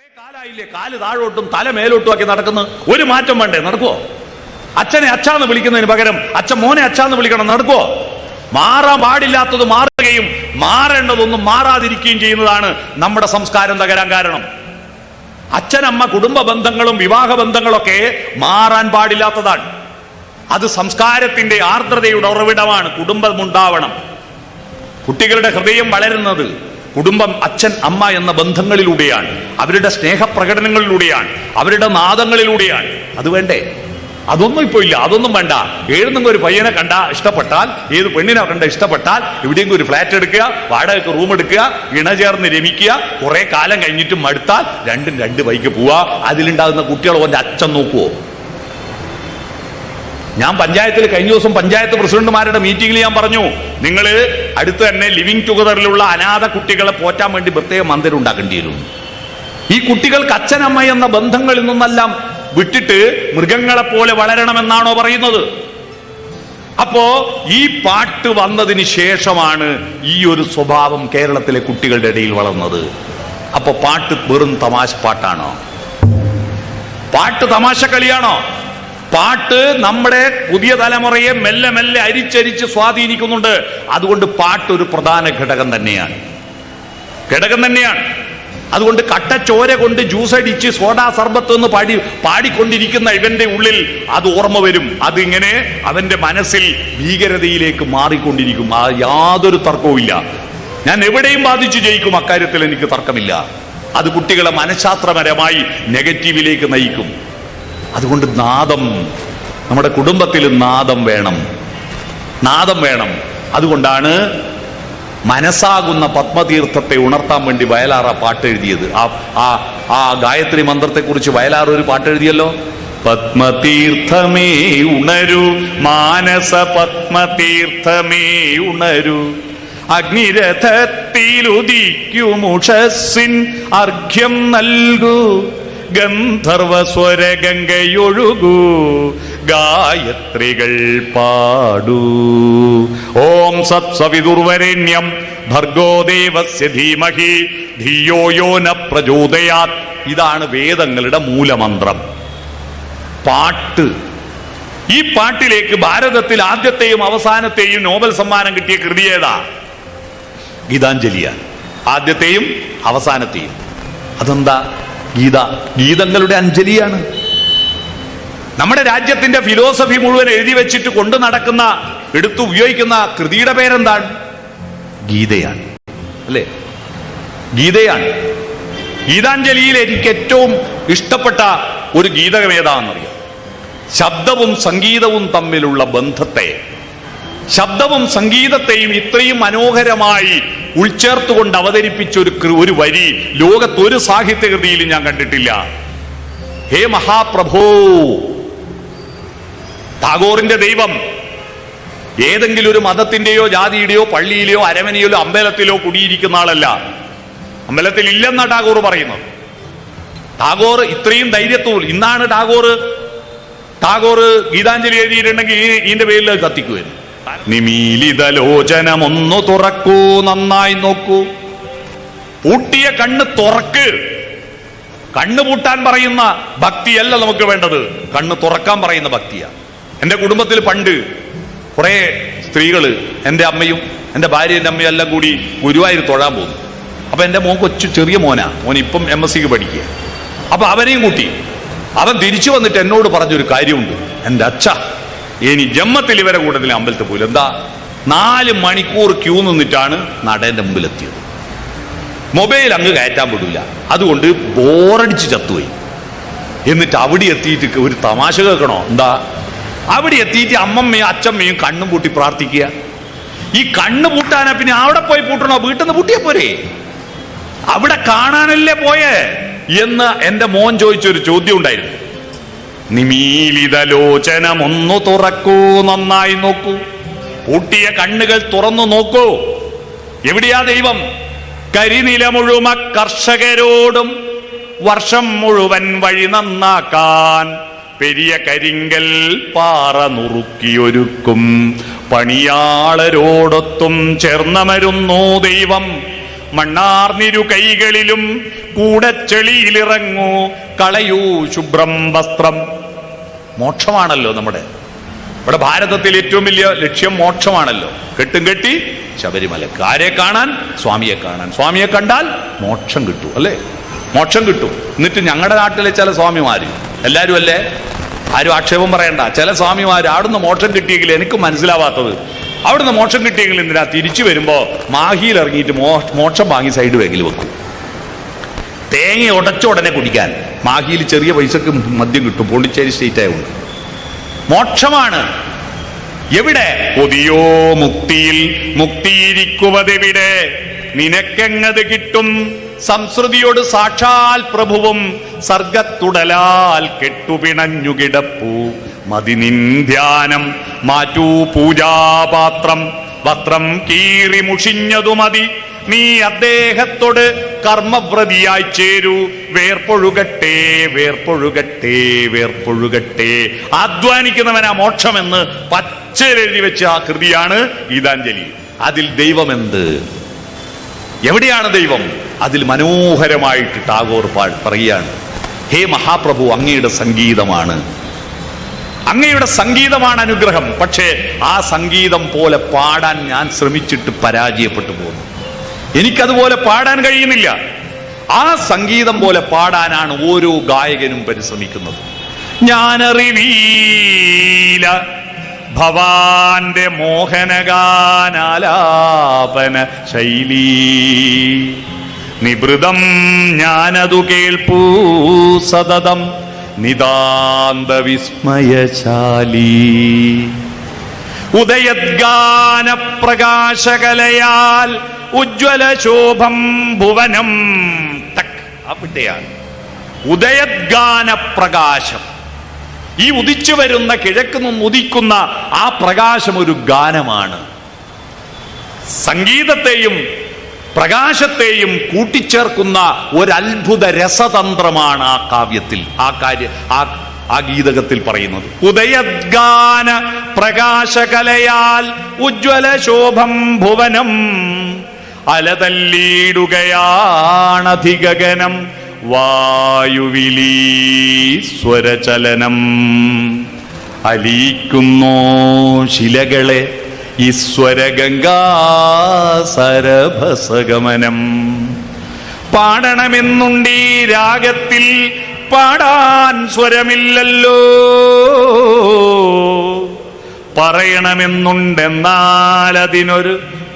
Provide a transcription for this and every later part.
കുറെ കാലായില്ലേ കാല് താഴോട്ടും തല മേലോട്ടും ആക്കി നടക്കുന്നു. ഒരു മാറ്റം വേണ്ടേ? നടക്കുവോ? അച്ഛനെ അച്ഛാന്ന് വിളിക്കുന്നതിന് പകരം അച്ഛൻ മോനെ അച്ഛാന്ന് വിളിക്കണം. നടക്കുവോ? മാറാൻ പാടില്ലാത്തത് മാറുകയും മാറേണ്ടതൊന്നും മാറാതിരിക്കുകയും ചെയ്യുന്നതാണ് നമ്മുടെ സംസ്കാരം തകരാൻ കാരണം. അച്ഛനമ്മ കുടുംബ ബന്ധങ്ങളും വിവാഹ ബന്ധങ്ങളൊക്കെ മാറാൻ പാടില്ലാത്തതാണ്. അത് സംസ്കാരത്തിന്റെ ആർദ്രതയുടെ ഉറവിടമാണ്. കുടുംബമുണ്ടാവണം. കുട്ടികളുടെ ഹൃദയം വളരുന്നത് കുടുംബം, അച്ഛൻ അമ്മ എന്ന ബന്ധങ്ങളിലൂടെയാണ്, അവരുടെ സ്നേഹപ്രകടനങ്ങളിലൂടെയാണ്, അവരുടെ നാദങ്ങളിലൂടെയാണ്. അത് വേണ്ടേ? അതൊന്നും ഇപ്പൊ ഇല്ല. അതൊന്നും വേണ്ട. എഴുന്നെങ്കിൽ ഒരു പയ്യനെ കണ്ട ഇഷ്ടപ്പെട്ടാൽ, ഏത് പെണ്ണിനെ കണ്ട ഇഷ്ടപ്പെട്ടാൽ എവിടെയെങ്കിലും ഒരു ഫ്ലാറ്റ് എടുക്കുക, വാടകയ്ക്ക് റൂം എടുക്കുക, ഇണചേർന്ന് രമിക്കുക, കുറെ കാലം കഴിഞ്ഞിട്ട് മടുത്താൽ രണ്ടും രണ്ട് ബൈക്ക് പോവുക. അതിലുണ്ടാകുന്ന കുട്ടികൾ ഓന്റെ അച്ഛൻ നോക്കുവോ? ഞാൻ പഞ്ചായത്തിൽ കഴിഞ്ഞ ദിവസം പഞ്ചായത്ത് പ്രസിഡന്റുമാരുടെ മീറ്റിംഗിൽ ഞാൻ പറഞ്ഞു, നിങ്ങൾ അടുത്ത് തന്നെ ലിവിങ് ടുഗദറിലുള്ള അനാഥ കുട്ടികളെ പോറ്റാൻ വേണ്ടി പ്രത്യേക മന്ദിരം ഉണ്ടാക്കേണ്ടി വരും. ഈ കുട്ടികൾക്ക് അച്ഛനമ്മ എന്ന ബന്ധങ്ങളിൽ നിന്നെല്ലാം വിട്ടിട്ട് മൃഗങ്ങളെ പോലെ വളരണമെന്നാണോ പറയുന്നത്? അപ്പോ ഈ പാട്ട് വന്നതിന് ശേഷമാണ് ഈ ഒരു സ്വഭാവം കേരളത്തിലെ കുട്ടികളുടെ ഇടയിൽ വളർന്നത്. അപ്പൊ പാട്ട് വെറും തമാശ പാട്ടാണോ? പാട്ട് തമാശ കളിയാണോ? പാട്ട് നമ്മുടെ പുതിയ തലമുറയെ മെല്ലെ മെല്ലെ അരിച്ചരിച്ച് സ്വാധീനിക്കുന്നുണ്ട്. അതുകൊണ്ട് പാട്ട് ഒരു പ്രധാന ഘടകം തന്നെയാണ്. അതുകൊണ്ട് കട്ടച്ചോര കൊണ്ട് ജ്യൂസ് അടിച്ച് സോഡാ സർബത്ത് എന്ന് പാടിക്കൊണ്ടിരിക്കുന്ന ഇവന്റെ ഉള്ളിൽ അത് ഓർമ്മ വരും. അതിങ്ങനെ അവന്റെ മനസ്സിൽ ഭീകരതയിലേക്ക് മാറിക്കൊണ്ടിരിക്കും. ആ യാതൊരു തർക്കവുമില്ല. ഞാൻ എവിടെയും ബാധിച്ചു ജയിക്കും, അക്കാര്യത്തിൽ എനിക്ക് തർക്കമില്ല. അത് കുട്ടികളെ മനഃശാസ്ത്രപരമായി നെഗറ്റീവിലേക്ക് നയിക്കും. അതുകൊണ്ട് നാദം, നമ്മുടെ കുടുംബത്തിൽ നാദം വേണം. അതുകൊണ്ടാണ് മനസ്സാകുന്ന പത്മതീർത്ഥത്തെ ഉണർത്താൻ വേണ്ടി വയലാർ ആ പാട്ട് എഴുതിയത്. ആ ഗായത്രി മന്ത്രത്തെ കുറിച്ച് വയലാർ ഒരു പാട്ട് എഴുതിയല്ലോ. പത്മതീർത്ഥമേ ഉണരൂ, മാനസ പത്മതീർത്ഥമേ ഉണരൂ, അഗ്നിരഥത്തിലുദിക്കുമുഷസ്സിൻ അർഘ്യം നൽകൂ, ഗന്ധർവസ്വര ഗംഗയൊഴുകൂ, ഗായത്രികൾ പാടൂ. ഓം സത്സവിതുർവരേണ്യം ഭർഗോ ദേവസ്യ ധീമഹി ധിയോ യോ ന പ്രചോദയാത്. ഇതാണ് വേദങ്ങളുടെ മൂലമന്ത്രം. പാട്ട്. ഈ പാട്ടിലേക്ക് ഭാരതത്തിൽ ആദ്യത്തെയും അവസാനത്തെയും നോബൽ സമ്മാനം കിട്ടിയ കൃതി ഏതാ? ഗീതാഞ്ജലിയാണ്. ആദ്യത്തെയും അവസാനത്തെയും. അതെന്താ? ഗീതങ്ങളുടെ അഞ്ജലിയാണ്. നമ്മുടെ രാജ്യത്തിന്റെ ഫിലോസഫി മുഴുവൻ എഴുതി വെച്ചിട്ട് കൊണ്ടു നടക്കുന്ന, എടുത്തു ഉപയോഗിക്കുന്ന കൃതിയുടെ പേരെന്താണ്? ഗീതയാണ്, അല്ലേ? ഗീതയാണ്. ഗീതാഞ്ജലിയിൽ എനിക്ക് ഏറ്റവും ഇഷ്ടപ്പെട്ട ഒരു ഗീതകം ഏതാണെന്നറിയാം? ശബ്ദവും സംഗീതവും തമ്മിലുള്ള ബന്ധത്തെ, ശബ്ദവും സംഗീതത്തെയും ഇത്രയും മനോഹരമായി ഉൾച്ചേർത്തുകൊണ്ട് അവതരിപ്പിച്ച ഒരു വരി ലോകത്തൊരു സാഹിത്യകൃതിയിലും ഞാൻ കണ്ടിട്ടില്ല. ഹേ മഹാപ്രഭോ, ടാഗോറിന്റെ ദൈവം ഏതെങ്കിലും ഒരു മതത്തിന്റെയോ ജാതിയുടെയോ പള്ളിയിലെയോ അരമനയിലോ അമ്പലത്തിലോ കുടിയിരിക്കുന്ന ആളല്ല. അമ്പലത്തിൽ ഇല്ലെന്നാ ടാഗോർ പറയുന്നത്. ടാഗോർ ഇത്രയും ധൈര്യത്തോട്, ഇന്നാണ് ടാഗോർ ഗീതാഞ്ജലി എഴുതിയിട്ടുണ്ടെങ്കിൽ ഇതിന്റെ പേരിൽ കത്തിക്കുമായിരുന്നു. നിമീലിതലോചനമൊന്നു തുറക്കൂ, നന്നായി നോക്കൂ, പൂട്ടിയ കണ്ണ് തുറക്ക്. കണ്ണ് പൂട്ടാൻ പറയുന്ന ഭക്തിയല്ല നമുക്ക് വേണ്ടത്, കണ്ണ് തുറക്കാൻ പറയുന്ന ഭക്തിയാണ്. എന്റെ കുടുംബത്തിൽ പണ്ട് കുറെ സ്ത്രീകള്, എന്റെ അമ്മയും എന്റെ ഭാര്യന്റെ അമ്മയും എല്ലാം കൂടി ഗുരുവായൂർ തൊഴാൻ പോകുന്നു. അപ്പൊ എന്റെ മോൻ ചെറിയ മോൻ ഇപ്പം MSc പഠിക്കുക. അപ്പൊ അവനെയും കൂട്ടി അവൻ തിരിച്ചു വന്നിട്ട് എന്നോട് പറഞ്ഞൊരു കാര്യമുണ്ട്. എന്റെ അച്ഛ, ഇനി ജന്മത്തിൽ ഇവരെ കൂട്ടത്തിൽ അമ്പലത്തിൽ പോലും. എന്താ? 4 മണിക്കൂർ ക്യൂ നിന്നിട്ടാണ് നടേന്റെ മുമ്പിലെത്തിയത്. മൊബൈൽ അങ്ങ് കയറ്റാൻ വിടില്ല, അതുകൊണ്ട് ബോറടിച്ച് ചത്തുപോയി. എന്നിട്ട് അവിടെ എത്തിയിട്ട് ഒരു തമാശ കേൾക്കണോ? എന്താ? അവിടെ എത്തിയിട്ട് അമ്മമ്മയും അച്ഛമ്മയും കണ്ണും പൂട്ടി പ്രാർത്ഥിക്കുക. ഈ കണ്ണ് പൂട്ടാനാ പിന്നെ അവിടെ പോയി പൂട്ടണോ? വീട്ടിൽ നിന്ന് പൂട്ടിയാ പോരെ? അവിടെ കാണാനല്ലേ പോയേ എന്ന് എന്റെ മോൻ ചോദിച്ചൊരു ചോദ്യം ഉണ്ടായിരുന്നു. നിമീലിതലോചനമൊന്നു തുറക്കൂ, നന്നായി നോക്കൂ, പൂട്ടിയ കണ്ണുകൾ തുറന്നു നോക്കൂ. എവിടെയാ ദൈവം? കരിനില മുഴുവ കർഷകരോടും വർഷം മുഴുവൻ വഴി നന്നാക്കാൻ പെരിയ കരിങ്കൽ പാറ നുറുക്കിയൊരുക്കും പണിയാളരോടൊത്തും ചേർന്നമരുന്നു ദൈവം. മണ്ണാർന്നിരു കൈകളിലും കൂടെ ചെളിയിലിറങ്ങൂ, കളയൂ ശുഭ്രം വസ്ത്രം. മോക്ഷമാണല്ലോ ഇവിടെ ഭാരതത്തിൽ ഏറ്റവും വലിയ ലക്ഷ്യം മോക്ഷമാണല്ലോ. കെട്ടും കെട്ടി ശബരിമലക്ക്. ആരെ കാണാൻ? സ്വാമിയെ കാണാൻ. സ്വാമിയെ കണ്ടാൽ മോക്ഷം കിട്ടും, അല്ലേ? മോക്ഷം കിട്ടും. എന്നിട്ട് ഞങ്ങളുടെ നാട്ടിലെ ചില സ്വാമിമാര്, എല്ലാവരും അല്ലേ, ആരും ആക്ഷേപം പറയണ്ട, ചില സ്വാമിമാർ അവിടുന്ന് മോക്ഷം കിട്ടിയെങ്കിൽ, എനിക്ക് മനസ്സിലാവാത്തത്, അവിടുന്ന് മോക്ഷം കിട്ടിയെങ്കിൽ എന്തിനാ തിരിച്ചു വരുമ്പോ മാഹിയിൽ ഇറങ്ങിയിട്ട് മോക്ഷം വാങ്ങി സൈഡ് ബാഗിൽ വെക്കും. തേങ്ങ ഉടച്ച ഉടനെ കുടിക്കാൻ. മാഹിയിൽ ചെറിയ പൈസക്ക് മദ്യം കിട്ടും, പോണ്ടിച്ചേരി സ്റ്റേറ്റ് ആയതുകൊണ്ട്. മോക്ഷമാണ് എവിടെ? കൊതിയോ മുക്തിയിൽ, മുക്തിയിരിക്കുവതെവിടെ? നിനക്കെങ്ങത് കിട്ടും? സംസ്കൃതിയോട് സാക്ഷാൽ പ്രഭുവും സർഗത്തുടലാൽ കെട്ടുപിണഞ്ഞു കിടപ്പൂ. മതി നിൻ ധ്യാനം, മാറ്റൂ പൂജാപാത്രം, വസ്ത്രം കീറി മുഷിഞ്ഞതു മതി. നീ അദ്ദേഹത്തോട് കർമ്മവ്രതിയായി ചേരൂ. വേർപ്പൊഴുകട്ടെ, വേർപ്പൊഴുകട്ടെ, വേർപ്പൊഴുകട്ടെ. അധ്വാനിക്കുന്നവനാ മോക്ഷമെന്ന് പച്ചരെഴുതി വെച്ച ആ കൃതിയാണ് ഗീതാഞ്ജലി. അതിൽ ദൈവമെന്ത്? എവിടെയാണ് ദൈവം? അതിൽ മനോഹരമായിട്ട് ടാഗോർ പറയുകയാണ്, ഹേ മഹാപ്രഭു, അങ്ങയുടെ സംഗീതമാണ്, അങ്ങയുടെ സംഗീതമാണ് അനുഗ്രഹം. പക്ഷേ ആ സംഗീതം പോലെ പാടാൻ ഞാൻ ശ്രമിച്ചിട്ട് പരാജയപ്പെട്ടു പോകുന്നു. എനിക്കതുപോലെ പാടാൻ കഴിയുന്നില്ല. ആ സംഗീതം പോലെ പാടാനാണ് ഓരോ ഗായകനും പരിശ്രമിക്കുന്നത്. ഞാനറിവീല ഭവാന്റെ മോഹനഗാനാലാപന ശൈലീ, നിവൃതം ഞാനതു കേൾപ്പൂ സതതം, നിതാന്ത വിസ്മയശാലീ. ഉദയദ്ഗാന പ്രകാശകലയാൽ ഉജ്വല ശോഭം ഭുവനം. അവിടെയാണ് ഉദയദ്ഗാന പ്രകാശം. ഈ ഉദിച്ചു വരുന്ന, കിഴക്ക് നിന്നും ഉദിക്കുന്ന ആ പ്രകാശം ഒരു ഗാനമാണ്. സംഗീതത്തെയും പ്രകാശത്തെയും കൂട്ടിച്ചേർക്കുന്ന ഒരത്ഭുത രസതന്ത്രമാണ് ആ കാവ്യത്തിൽ, ആ ഗീതകത്തിൽ പറയുന്നത്. ഉദയദ്ഗാന പ്രകാശകലയാൽ ഉജ്വല ശോഭം ഭുവനം, അലതല്ലീടുകയാണധിഗഗനം, വായുവിലീശ്വരചലനം. അലിയിക്കുന്നോ ശിലകളെ ഈശ്വരഗംഗാസരഭസഗമനം. പാടണമെന്നുണ്ടീ രാഗത്തിൽ, പാടാൻ സ്വരമില്ലല്ലോ. പറയണമെന്നുണ്ടെന്നാൽ അതിനൊരു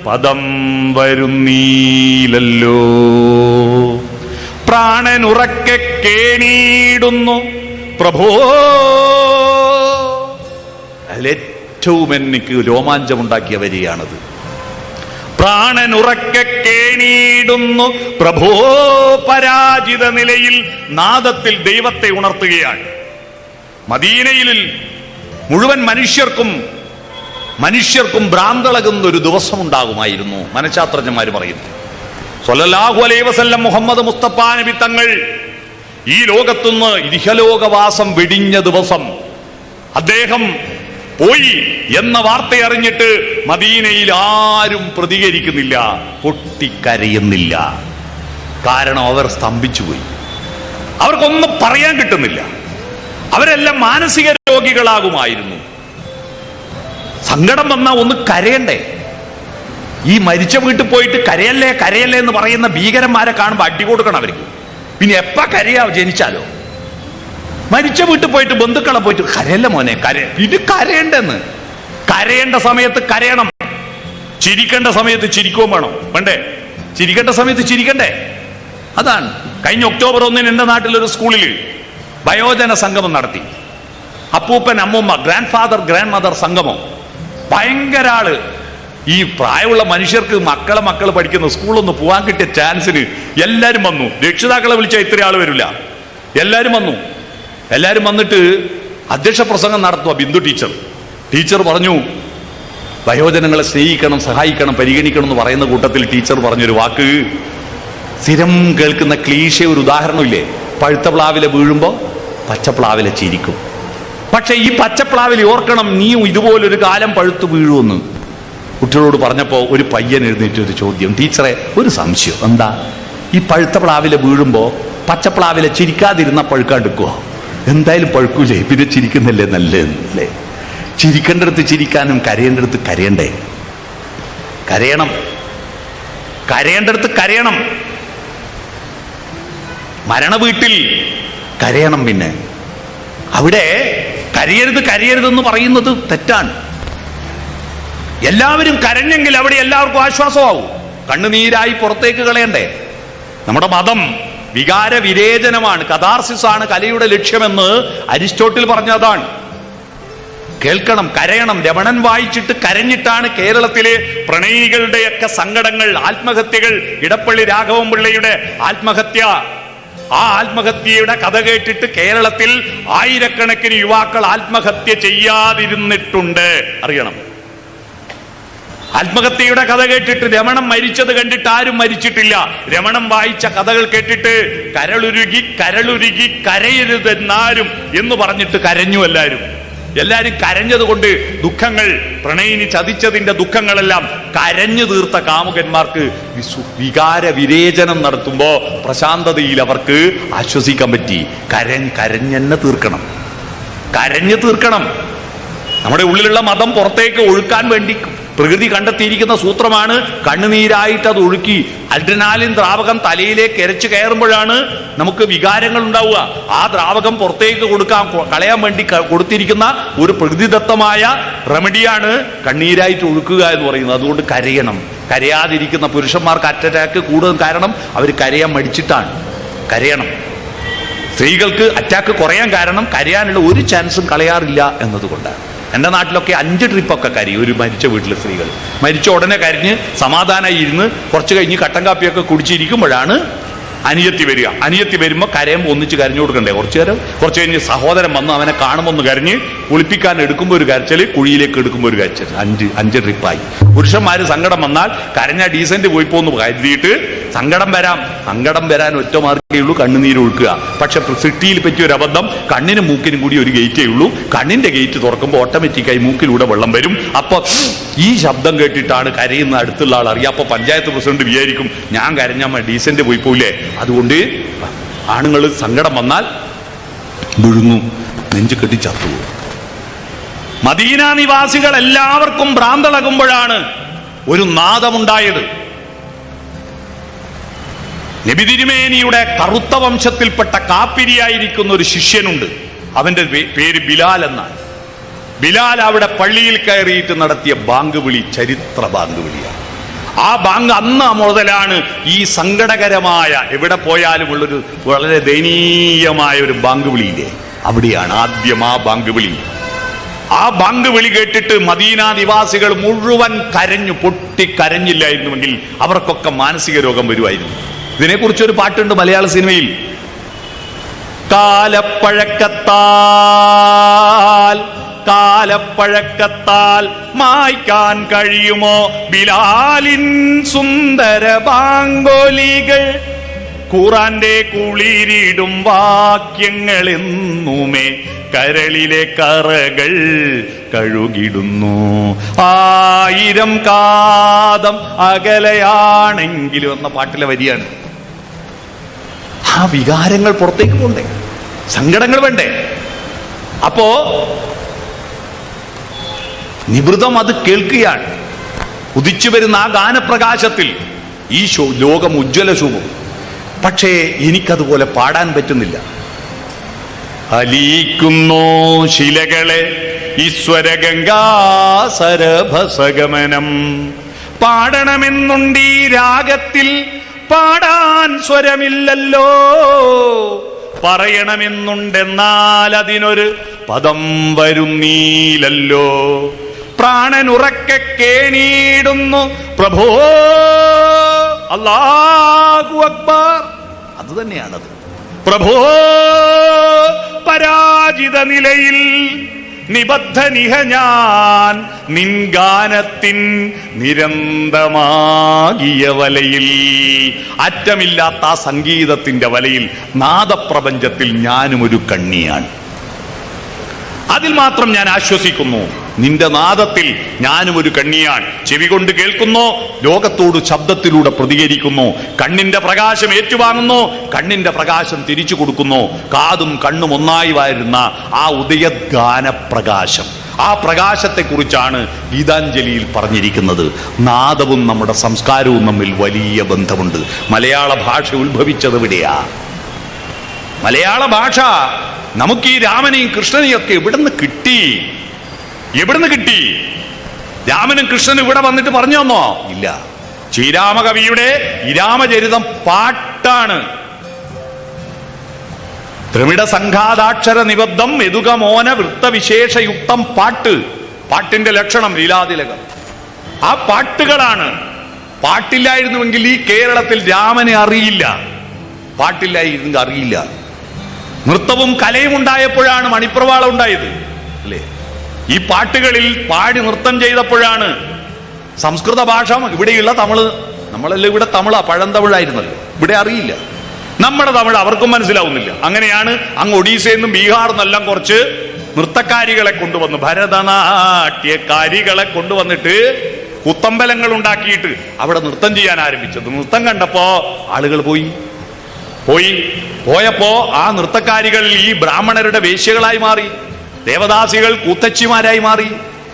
പദം വരുന്നീലല്ലോ. പ്രാണനുറക്കെ കേണീടുന്നു പ്രഭോ. അതിലേറ്റവും എനിക്ക് രോമാഞ്ചമുണ്ടാക്കിയ വരികയാണത്. പ്രാണനുറക്കെ കേണീടുന്നു പ്രഭോ. പരാജിത നിലയിൽ നാദത്തിൽ ദൈവത്തെ ഉണർത്തുകയാണ്. മദീനയിൽ മുഴുവൻ മനുഷ്യർക്കും ഭ്രാന്തളകുന്ന ഒരു ദിവസം ഉണ്ടാകുമായിരുന്നു, മനഃശാസ്ത്രജ്ഞന്മാർ പറയുന്നു. സ്വല്ലല്ലാഹു അലൈഹി വസല്ലം മുഹമ്മദ് മുസ്തഫ നബി തങ്ങൾ ഈ ലോകത്തുനിന്ന് ഇഹലോകവാസം വെടിഞ്ഞ ദിവസം അദ്ദേഹം പോയി എന്ന വാർത്ത അറിഞ്ഞിട്ട് മദീനയിൽ ആരും പ്രതികരിക്കുന്നില്ല, പൊട്ടിക്കരയുന്നില്ല. കാരണം അവർ സ്തംഭിച്ചുപോയി. അവർക്കൊന്നും പറയാൻ കിട്ടുന്നില്ല. അവരെല്ലാം മാനസിക രോഗികളാകുമായിരുന്നു. സങ്കടം വന്നാൽ ഒന്ന് കരയണ്ടേ? ഈ മരിച്ച വീട്ടിൽ പോയിട്ട് കരയല്ലേ കരയല്ലേ എന്ന് പറയുന്ന ഭീകരന്മാരെ കാണുമ്പോൾ അടി കൊടുക്കണം അവർക്ക്. പിന്നെ എപ്പ കരയാ? ജനിച്ചാലോ? മരിച്ച വീട്ടിൽ പോയിട്ട് ബന്ധുക്കളെ പോയിട്ട് കരയല്ല മോനെ, ഇത് കരയണ്ടെന്ന്. കരയേണ്ട സമയത്ത് കരയണം, ചിരിക്കേണ്ട സമയത്ത് ചിരിക്കുകയും വേണം. വേണ്ടേ? ചിരിക്കേണ്ട സമയത്ത് ചിരിക്കണ്ടേ? അതാണ്. കഴിഞ്ഞ ഒക്ടോബർ 1 എന്റെ നാട്ടിലൊരു സ്കൂളിൽ വയോജന സംഗമം നടത്തി. അപ്പൂപ്പൻ, അമ്മൂമ്മ, ഗ്രാൻഡ് ഫാദർ, ഗ്രാൻഡ് മദർ സംഗമം. ഭയങ്കര ആള്. ഈ പ്രായമുള്ള മനുഷ്യർക്ക് മക്കൾ പഠിക്കുന്ന സ്കൂളൊന്ന് പോകാൻ കിട്ടിയ ചാൻസിന് എല്ലാരും വന്നു. രക്ഷിതാക്കളെ വിളിച്ചാൽ ഇത്ര ആള് വരില്ല. എല്ലാരും വന്നിട്ട് അധ്യക്ഷ പ്രസംഗം നടത്തുക ബിന്ദു ടീച്ചർ പറഞ്ഞു, വയോജനങ്ങളെ സ്നേഹിക്കണം, സഹായിക്കണം, പരിഗണിക്കണം എന്ന് പറയുന്ന കൂട്ടത്തിൽ ടീച്ചർ പറഞ്ഞൊരു വാക്ക്, സ്ഥിരം കേൾക്കുന്ന ക്ലീശ ഒരു ഉദാഹരണമില്ലേ? പഴുത്ത പ്ലാവിലെ വീഴുമ്പോ പച്ചപ്ലാവിലെ ചിരിക്കും. പക്ഷെ ഈ പച്ചപ്ലാവിൽ ഓർക്കണം, നീ ഇതുപോലൊരു കാലം പഴുത്തു വീഴുമെന്ന്. കുട്ടികളോട് പറഞ്ഞപ്പോൾ ഒരു പയ്യൻ എഴുന്നേറ്റ് ഒരു ചോദ്യം, ടീച്ചറെ ഒരു സംശയം. എന്താ? ഈ പഴുത്ത പ്ലാവിലെ വീഴുമ്പോൾ പച്ചപ്ലാവിലെ ചിരിക്കാതിരുന്ന പഴുക്കാണ്ടിരിക്കുവോ? എന്തായാലും പഴുക്കൂലേ, പിന്നെ ചിരിക്കുന്നില്ലേ നല്ലല്ലേ? ചിരിക്കേണ്ടടുത്ത് ചിരിക്കാനും കരയേണ്ടടുത്ത് കരയണ്ടേ? കരയണം, കരയേണ്ടടുത്ത് കരയണം. മരണ വീട്ടിൽ കരയണം. പിന്നെ അവിടെ കരയരുതെന്ന് പറയുന്നത് തെറ്റാണ്. എല്ലാവരും കരഞ്ഞെങ്കിൽ അവിടെ എല്ലാവർക്കും ആശ്വാസമാവും. കണ്ണുനീരായി പുറത്തേക്ക് കളയണ്ടേ? നമ്മുടെ മതം വികാര വിരേചനമാണ്, കഥാർസിസ് ആണ് കലയുടെ ലക്ഷ്യമെന്ന് അരിസ്റ്റോട്ടിൽ പറഞ്ഞതാണ്. കേൾക്കണം, കരയണം. രമണൻ വായിച്ചിട്ട് കരഞ്ഞിട്ടാണ് കേരളത്തിലെ പ്രണയികളുടെയൊക്കെ സങ്കടങ്ങൾ, ആത്മഹത്യകൾ, ഇടപ്പള്ളി രാഘവൻ പിള്ളയുടെ ആത്മഹത്യ, ആ ആത്മഹത്യയുടെ കഥ കേട്ടിട്ട് കേരളത്തിൽ ആയിരക്കണക്കിന് യുവാക്കൾ ആത്മഹത്യ ചെയ്യാതിരുന്നിട്ടുണ്ട്. അറിയണം, ആത്മഹത്യയുടെ കഥ കേട്ടിട്ട്. രമണൻ മരിച്ചത് കണ്ടിട്ട് ആരും മരിച്ചിട്ടില്ല. രമണൻ വായിച്ച കഥകൾ കേട്ടിട്ട് കരളുരുകി കരളുരുകി കരയരുതെന്നാരും എന്ന് പറഞ്ഞിട്ട് കരഞ്ഞു എല്ലാവരും. എല്ലാരും കരഞ്ഞത് കൊണ്ട് ദുഃഖങ്ങൾ, പ്രണയിനി ചതിച്ചതിന്റെ ദുഃഖങ്ങളെല്ലാം കരഞ്ഞു തീർത്ത കാമുകന്മാർക്ക് വികാര വിരേചനം നടത്തുമ്പോ പ്രശാന്തതയിൽ അവർക്ക് ആശ്വസിക്കാൻ പറ്റി. കരഞ്ഞെന്നെ തീർക്കണം, കരഞ്ഞു തീർക്കണം. നമ്മുടെ ഉള്ളിലുള്ള മതം പുറത്തേക്ക് ഒഴുക്കാൻ വേണ്ടി പ്രകൃതി കണ്ടെത്തിയിരിക്കുന്ന സൂത്രമാണ് കണ്ണുനീരായിട്ട് അത് ഒഴുക്കി. അഡ്രിനാലിൻ ദ്രാവകം തലയിലേക്ക് എരച്ചു കയറുമ്പോഴാണ് നമുക്ക് വികാരങ്ങൾ ഉണ്ടാവുക. ആ ദ്രാവകം പുറത്തേക്ക് കളയാൻ വേണ്ടി കൊടുത്തിരിക്കുന്ന ഒരു പ്രകൃതിദത്തമായ റെമഡിയാണ് കണ്ണീരായിട്ട് ഒഴുക്കുക എന്ന് പറയുന്നത്. അതുകൊണ്ട് കരയണം. കരയാതിരിക്കുന്ന പുരുഷന്മാർക്ക് അറ്റാക്ക് കൂടുതൽ കാരണം അവർ കരയാൻ മടിച്ചിട്ടാണ്. കരയണം. സ്ത്രീകൾക്ക് അറ്റാക്ക് കുറയാൻ കാരണം കരയാനുള്ള ഒരു ചാൻസും കളയാറില്ല എന്നതുകൊണ്ടാണ്. എൻ്റെ നാട്ടിലൊക്കെ 5 ട്രിപ്പൊക്കെ കരയും ഒരു മരിച്ച വീട്ടിലെ സ്ത്രീകൾ. മരിച്ച ഉടനെ കരഞ്ഞ് സമാധാനമായി ഇരുന്ന് കുറച്ച് കഴിഞ്ഞ് കട്ടൻ കാപ്പിയൊക്കെ കുടിച്ചിരിക്കുമ്പോഴാണ് അനിയത്തി വരിക. അനിയത്തി വരുമ്പോൾ കരയുമ്പോൾ ഒന്നിച്ച് കരഞ്ഞു കൊടുക്കണ്ടേ? കുറച്ചു നേരം. കുറച്ച് കഴിഞ്ഞ് സഹോദരൻ വന്ന് അവനെ കാണുമ്പോൾ ഒന്ന് കരഞ്ഞ്, കുളിപ്പിക്കാൻ എടുക്കുമ്പോൾ ഒരു കരച്ചൽ, കുഴിയിലേക്ക് എടുക്കുമ്പോൾ ഒരു കരച്ചൽ. 5 ട്രിപ്പായി. പുരുഷന്മാര് സങ്കടം വന്നാൽ കരഞ്ഞ ഡീസന്റ് പോയി പോന്ന് കരുതിയിട്ട് സങ്കടം വരാൻ ഒറ്റ മാർഗേ ഉള്ളൂ, കണ്ണുനീര് ഒഴുക്കുക. പക്ഷെ സിട്ടിയിൽ പറ്റിയ ഒരു അബദ്ധം, കണ്ണിനും മൂക്കിനും കൂടി ഒരു ഗേറ്റേ ഉള്ളൂ. കണ്ണിന്റെ ഗേറ്റ് തുറക്കുമ്പോൾ ഓട്ടോമാറ്റിക്കായി മൂക്കിലൂടെ വെള്ളം വരും. അപ്പൊ ഈ ശബ്ദം കേട്ടിട്ടാണ് കരയുന്ന അടുത്തുള്ള ആൾ അറിയാം. അപ്പൊ പഞ്ചായത്ത് പ്രസിഡന്റ് വിചാരിക്കും ഞാൻ കരഞ്ഞാൽ ഡീസന്റ് പോയി പോയില്ലേ. അതുകൊണ്ട് ആണുങ്ങൾ സങ്കടം വന്നാൽ വിഴുങ്ങും, നെഞ്ചു കെട്ടി ചത്തുപോകും. മദീന നിവാസികൾ എല്ലാവർക്കും ഭ്രാന്തളകുമ്പോഴാണ് ഒരു നാദമുണ്ടായത്. നബി തിരുമേനിയുടെ കറുത്ത വംശത്തിൽപ്പെട്ട കാപ്പിരിയായിരിക്കുന്ന ഒരു ശിഷ്യനുണ്ട്. അവന്റെ പേര് ബിലാൽ എന്നാണ്. ബിലാൽ അവിടെ പള്ളിയിൽ കയറിയിട്ട് നടത്തിയ ബാങ്ക് വിളി ചരിത്ര ബാങ്ക് വിളിയാണ്. ആ ബാങ്ക് അന്ന് മുതലാണ് ഈ സങ്കടകരമായ, എവിടെ പോയാലും ഉള്ളൊരു വളരെ ദയനീയമായ ഒരു ബാങ്ക് വിളിയില്ലേ, അവിടെയാണ് ആദ്യം ആ ബാങ്ക് വിളി. ആ ബാങ്ക് വിളി കേട്ടിട്ട് മദീന നിവാസികൾ മുഴുവൻ കരഞ്ഞു. പൊട്ടിക്കരഞ്ഞില്ലായിരുന്നുവെങ്കിൽ അവർക്കൊക്കെ മാനസിക രോഗം വരുമായിരുന്നു. ഇതിനെക്കുറിച്ചൊരു പാട്ടുണ്ട് മലയാള സിനിമയിൽ. കാലപ്പഴക്കത്താൽ മായ്ക്കാൻ കഴിയുമോ ബിലാലിൻ സുന്ദര ബാങ്കോലികൾ, ഖുറാന്റെ കുളിരിടും വാക്യങ്ങൾ എന്നുമേ കരളിലെ കറകൾ കഴുകിടുന്നു. 1000 കാതം അകലയാണെങ്കിലും എന്ന പാട്ടിലെ വരിയാണ്. ആ വികാരങ്ങൾ പുറത്തേക്ക് പോണ്ടേ, സങ്കടങ്ങൾ വേണ്ടേ? അപ്പോ നിവൃതം അത് കേൾക്കുകയാണ്. ഉദിച്ചു വരുന്ന ആ ഗാനപ്രകാശത്തിൽ ഈ ലോകം ഉജ്ജ്വല ശോഭം. പക്ഷേ എനിക്കതുപോലെ പാടാൻ പറ്റുന്നില്ല. അലിയിക്കുന്നോ ശിലകളെ ഈശ്വരഗംഗാസരഭസഗമനം, പാടണമെന്നുണ്ടീ രാഗത്തിൽ പാടാൻ സ്വരമില്ലല്ലോ, പറയണമെന്നുണ്ടെന്നാൽ അതിനൊരു പദം വരുന്നീലല്ലോ. പ്രാണനുറക്കെ കേണീടുന്നു പ്രഭോ അല്ലാഹു അക്ബർ. അത് തന്നെയാണത്. പ്രഭോ പരാജിത നിലയിൽ നിബദ്ധനിഹ ഞാൻ നിൻ ഗാനത്തിൻ നിരന്തമാകിയ വലയിൽ. അറ്റമില്ലാത്ത ആ സംഗീതത്തിന്റെ വലയിൽ, നാദപ്രപഞ്ചത്തിൽ ഞാനും ഒരു കണ്ണിയാണ്. അതിൽ മാത്രം ഞാൻ ആശ്വസിക്കുന്നു. നിന്റെ നാദത്തിൽ ഞാനും ഒരു കണ്ണിയാൻ. ചെവി കൊണ്ട് കേൾക്കുന്നു, ലോകത്തോട് ശബ്ദത്തിലൂടെ പ്രതികരിക്കുന്നു. കണ്ണിന്റെ പ്രകാശം ഏറ്റുവാങ്ങുന്നു, കണ്ണിന്റെ പ്രകാശം തിരിച്ചു കൊടുക്കുന്നു. കാതും കണ്ണും ഒന്നായി വരുന്ന ആ ഉദയഗാന പ്രകാശം, ആ പ്രകാശത്തെ കുറിച്ചാണ് ഗീതാഞ്ജലിയിൽ പറഞ്ഞിരിക്കുന്നത്. നാദവും നമ്മുടെ സംസ്കാരവും തമ്മിൽ വലിയ ബന്ധമുണ്ട്. മലയാള ഭാഷ ഉത്ഭവിച്ചത് എവിടെയാ? മലയാള ഭാഷ നമുക്ക് ഈ രാമനെയും കൃഷ്ണനെയും ഒക്കെ എവിടുന്ന് കിട്ടി? എവിടുന്ന് കിട്ടി? രാമനും കൃഷ്ണനും ഇവിടെ വന്നിട്ട് പറഞ്ഞു തന്നോ? ഇല്ല. ശ്രീരാമകവിയുടെ ഇരാമചരിതം പാട്ടാണ്. ദ്രവിഡ സംഘാതാക്ഷര നിബദ്ധം യദുകമോന വൃത്തവിശേഷയുക്തം പാട്ട്. പാട്ടിന്റെ ലക്ഷണം ലീലാതിലകം. ആ പാട്ടുകളാണ്. പാട്ടില്ലായിരുന്നുവെങ്കിൽ ഈ കേരളത്തിൽ രാമനെ അറിയില്ല. പാട്ടില്ലായിരുന്നെങ്കിൽ അറിയില്ല. നൃത്തവും കലയും ഉണ്ടായപ്പോഴാണ് മണിപ്രവാളം ഉണ്ടായത്, അല്ലേ? ഈ പാട്ടുകളിൽ പാടി നൃത്തം ചെയ്തപ്പോഴാണ് സംസ്കൃത ഭാഷ. ഇവിടെയുള്ള തമിഴ്, നമ്മളെല്ലാം ഇവിടെ തമിഴാ, പഴന്തമിഴായിരുന്നല്ലോ. ഇവിടെ അറിയില്ല. നമ്മുടെ തമിഴ് അവർക്കും മനസ്സിലാവുന്നില്ല. അങ്ങനെയാണ് അങ്ങ് ഒഡീസയിൽ നിന്നും ബീഹാറിൽ നിന്നെല്ലാം കുറച്ച് നൃത്തക്കാരികളെ കൊണ്ടുവന്നു, ഭരതനാട്യക്കാരികളെ കൊണ്ടുവന്നിട്ട് കുത്തമ്പലങ്ങൾ ഉണ്ടാക്കിയിട്ട് അവിടെ നൃത്തം ചെയ്യാൻ ആരംഭിച്ചത്. നൃത്തം കണ്ടപ്പോ ആളുകൾ പോയപ്പോ ആ നൃത്തക്കാരികൾ ഈ ബ്രാഹ്മണരുടെ വേശ്യകളായി മാറി, ദേവദാസികൾ കൂത്തച്ചിമാരായി മാറി.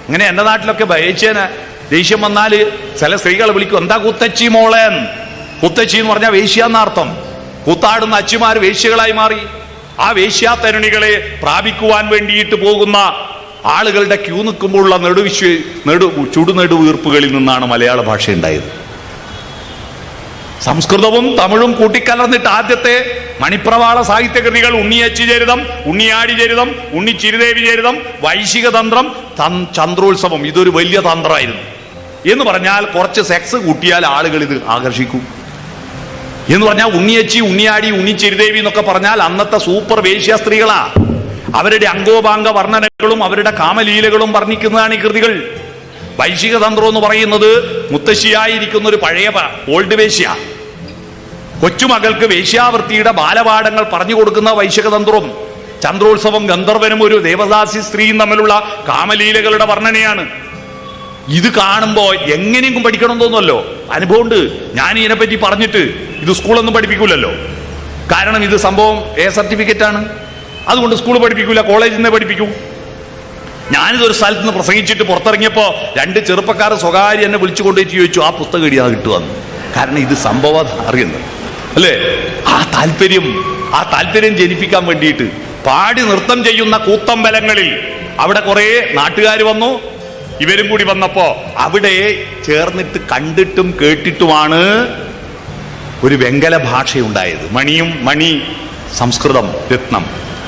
അങ്ങനെ എന്റെ നാട്ടിലൊക്കെ ദേഷ്യം വന്നാല് ചില സ്ത്രീകളെ വിളിക്കും, എന്താ കൂത്തച്ചി മോളേൻ? കൂത്തച്ചി എന്ന് പറഞ്ഞാൽ വേശ്യ എന്നർത്ഥം. കൂത്താടുന്ന അച്ചിമാർ വേശ്യകളായി മാറി. ആ വേശ്യാ തരുണികളെ പ്രാപിക്കുവാൻ വേണ്ടിയിട്ട് പോകുന്ന ആളുകളുടെ ക്യൂ നിൽക്കുമ്പോഴുള്ള ചുടുനെടുവീർപ്പുകളിൽ നിന്നാണ് മലയാള ഭാഷ ഉണ്ടായത്. സംസ്കൃതവും തമിഴും കൂട്ടിക്കലർന്നിട്ട് ആദ്യത്തെ മണിപ്രവാള സാഹിത്യകൃതികൾ ഉണ്ണിയച്ചി ചരിതം, ഉണ്ണിയാടി ചരിതം, ഉണ്ണിച്ചിരുദേവി ചരിതം, വൈശിക തന്ത്രം, ചന്ദ്രോത്സവം. ഇതൊരു വലിയ തന്ത്രമായിരുന്നു. എന്ന് പറഞ്ഞാൽ കുറച്ച് സെക്സ് കൂട്ടിയാൽ ആളുകൾ ഇത് ആകർഷിക്കും എന്ന് പറഞ്ഞാൽ ഉണ്ണിയച്ചി, ഉണ്ണിയാടി, ഉണ്ണിച്ചിരുദേവി എന്നൊക്കെ പറഞ്ഞാൽ അന്നത്തെ സൂപ്പർ വേശ്യ സ്ത്രീകളാ. അവരുടെ അംഗോപാംഗ വർണ്ണനകളും അവരുടെ കാമലീലകളും വർണ്ണിക്കുന്നതാണ് ഈ കൃതികൾ. വൈശിക തന്ത്രം എന്ന് പറയുന്നത് മുത്തശ്ശിയായിരിക്കുന്ന ഒരു പഴയ ഓൾഡ് വേശ്യ കൊച്ചുമകൾക്ക് വേശ്യാവൃത്തിയുടെ ബാലപാഠങ്ങൾ പറഞ്ഞു കൊടുക്കുന്ന വൈശിക തന്ത്രം. ചന്ദ്രോത്സവം ഗന്ധർവനും ഒരു ദേവദാസി സ്ത്രീയും തമ്മിലുള്ള കാമലീലകളുടെ വർണ്ണനയാണ്. ഇത് കാണുമ്പോ എങ്ങനെയെങ്കിലും പഠിക്കണം തോന്നുമല്ലോ. അനുഭവമുണ്ട്. ഞാൻ ഇതിനെപ്പറ്റി പറഞ്ഞിട്ട് ഇത് സ്കൂളൊന്നും പഠിപ്പിക്കൂലല്ലോ. കാരണം ഇത് സംഭവം സർട്ടിഫിക്കറ്റ് ആണ്. അതുകൊണ്ട് സ്കൂൾ പഠിപ്പിക്കൂല, കോളേജിൽ നിന്ന് പഠിപ്പിക്കൂ. ഞാനിതൊരു സ്ഥലത്ത് നിന്ന് പ്രസംഗിച്ചിട്ട് പുറത്തിറങ്ങിയപ്പോ 2 ചെറുപ്പക്കാർ സ്വകാര്യം എന്നെ വിളിച്ചു കൊണ്ടുപോയിട്ട് ചോദിച്ചു, ആ പുസ്തകം എഴുതിയാ കിട്ടുവന്ന്. കാരണം ഇത് സംഭവം അറിയുന്നത്, അല്ലേ? ആ താല്പര്യം ജനിപ്പിക്കാൻ വേണ്ടിയിട്ട് പാടി നൃത്തം ചെയ്യുന്ന കൂത്തമ്പലങ്ങളിൽ അവിടെ കുറെ നാട്ടുകാർ വന്നു. ഇവരും കൂടി വന്നപ്പോ അവിടെ ചേർന്നിട്ട് കണ്ടിട്ടും കേട്ടിട്ടുമാണ് ഒരു വെങ്കല ഭാഷയുണ്ടായത്. മണി സംസ്കൃതം രത്നം,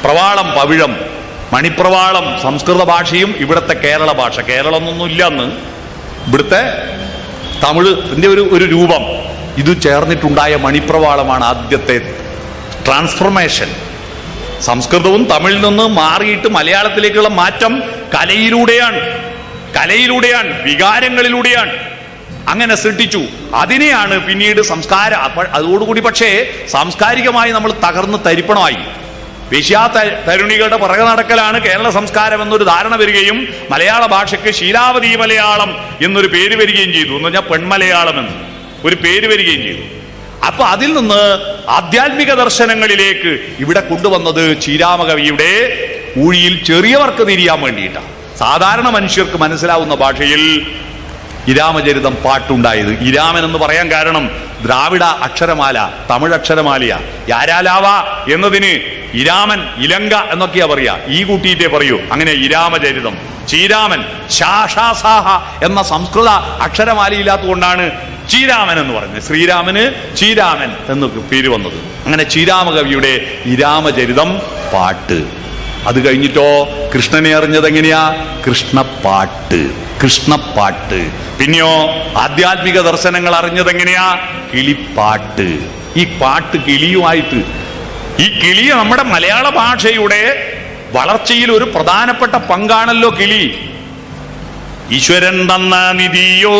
പ്രവാളം പവിഴം. മണിപ്രവാളം സംസ്കൃത ഭാഷയും ഇവിടുത്തെ കേരള ഭാഷ, കേരളമൊന്നും ഇല്ല അന്ന്, ഇവിടുത്തെ തമിഴിന്റെ ഒരു രൂപം, ഇത് ചേർന്നിട്ടുണ്ടായ മണിപ്രവാളമാണ് ആദ്യത്തെ ട്രാൻസ്ഫോർമേഷൻ. സംസ്കൃതവും തമിഴിൽ നിന്ന് മാറിയിട്ട് മലയാളത്തിലേക്കുള്ള മാറ്റം കലയിലൂടെയാണ്, വികാരങ്ങളിലൂടെയാണ്. അങ്ങനെ സൃഷ്ടിച്ചു. അതിനെയാണ് പിന്നീട് സംസ്കാരം. അതോടുകൂടി പക്ഷേ സാംസ്കാരികമായി നമ്മൾ തകർന്ന് തരിപ്പണമായി. വേശ്യാ തരുണികളുടെ പുറകെ നടക്കലാണ് കേരള സംസ്കാരം എന്നൊരു ധാരണ വരികയും മലയാള ഭാഷയ്ക്ക് ശീലാവതി മലയാളം എന്നൊരു പേര് വരികയും ചെയ്തു. എന്ന് പറഞ്ഞാൽ പെൺമലയാളം എന്ന് ഒരു പേര് വരികയും ചെയ്തു. അപ്പൊ അതിൽ നിന്ന് ആധ്യാത്മിക ദർശനങ്ങളിലേക്ക് ഇവിടെ കൊണ്ടുവന്നത് ശ്രീരാമകവിയുടെ ഊഴിയിൽ ചെറിയവർക്ക് തിരിയാൻ വേണ്ടിയിട്ടാണ്. സാധാരണ മനുഷ്യർക്ക് മനസ്സിലാവുന്ന ഭാഷയിൽ ഇരാമചരിതം പാട്ടുണ്ടായത്. ഇരാമൻ എന്ന് പറയാൻ കാരണം ദ്രാവിഡ അക്ഷരമാല, തമിഴ് അക്ഷരമാലയാ. യാരാലാവ എന്നതിന് ഇരാമൻ, ഇലങ്ക എന്നൊക്കെയാ പറയാ. ഈ കൂട്ടിയിട്ടേ പറയൂ. അങ്ങനെ ഇരാമചരിതം. ശ്രീരാമൻ ശാഷാസാഹ എന്ന സംസ്കൃത അക്ഷരമാലയില്ലാത്തതുകൊണ്ടാണ് ശ്രീരാമൻ എന്ന് പറഞ്ഞത്. ശ്രീരാമന് ശ്രീരാമൻ എന്ന് പേര് വന്നത്. അങ്ങനെ ശ്രീരാമകവിയുടെ ഇരാമചരിതം പാട്ട്. അത് കഴിഞ്ഞിട്ടോ കൃഷ്ണനെ അറിഞ്ഞത് എങ്ങനെയാ? കൃഷ്ണപ്പാട്ട്. പിന്നെയോ ആധ്യാത്മിക ദർശനങ്ങൾ അറിഞ്ഞത് എങ്ങനെയാ? കിളിപ്പാട്ട്. ഈ പാട്ട് കിളിയുമായിട്ട്, ഈ കിളി നമ്മുടെ മലയാള ഭാഷയുടെ വളർച്ചയിൽ ഒരു പ്രധാനപ്പെട്ട പങ്കാണല്ലോ കിളി. ഈശ്വരൻ തന്ന നിധിയോ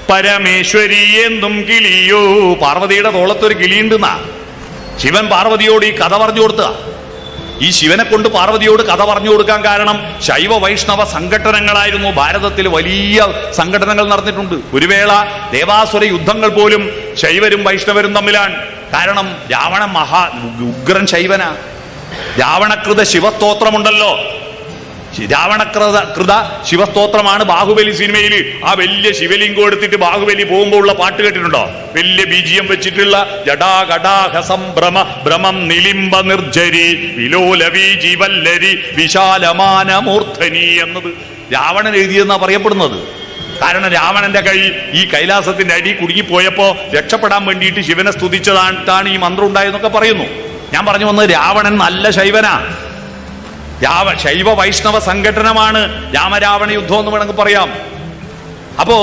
പരമേശ്വരി എന്തും കിളിയോ. പാർവതിയുടെ തോളത്തൊരു കിളിയുണ്ടെന്നാ ശിവൻ പാർവതിയോട് ഈ കഥ പറഞ്ഞു കൊടുത്ത. ഈ ശിവനെ കൊണ്ട് പാർവതിയോട് കഥ പറഞ്ഞു കൊടുക്കാൻ കാരണം ശൈവ വൈഷ്ണവ സംഘടനകളായിരുന്നു. ഭാരതത്തിൽ വലിയ സംഘടനകൾ നടന്നിട്ടുണ്ട്. ഒരു വേള ദേവാസുര യുദ്ധങ്ങൾ പോലും ശൈവരും വൈഷ്ണവരും തമ്മിലാണ്. കാരണം രാവണൻ ഉഗ്രൻ ശൈവനാ. രാവണകൃത ശിവസ്തോത്രമുണ്ടല്ലോ, രാവണകൃത ശിവസ്തോത്രമാണ് ബാഹുബലി സിനിമയിൽ. ആ വലിയ ശിവലിംഗം എടുത്തിട്ട് ബാഹുബലി പോകുമ്പോൾ ഉള്ള പാട്ട് കേട്ടിട്ടുണ്ടോ? വലിയ ബീജിയം വെച്ചിട്ടുള്ള ജടാകടാഹസംഭ്രമ ഭ്രമം നിലിംബ നിർജരി വിലോലവി ജീവല്ലരി വിശാലമാന മൂർധനി എന്നത് രാവണൻ എഴുതിയെന്നാ പറയപ്പെടുന്നത്. കാരണം രാവണന്റെ കൈ ഈ കൈലാസത്തിന്റെ അടി കുടുങ്ങിപ്പോയപ്പോ രക്ഷപ്പെടാൻ വേണ്ടിയിട്ട് ശിവനെ സ്തുതിച്ചതാണ് ഈ മന്ത്രം ഉണ്ടായെന്നൊക്കെ പറയുന്നു. ഞാൻ പറഞ്ഞു വന്നത് രാവണൻ നല്ല ശൈവനാ. ശൈവ വൈഷ്ണവ സംഘടനമാണ് രാമരാവണ യുദ്ധം എന്ന് വേണമെങ്കിൽ പറയാം. അപ്പോ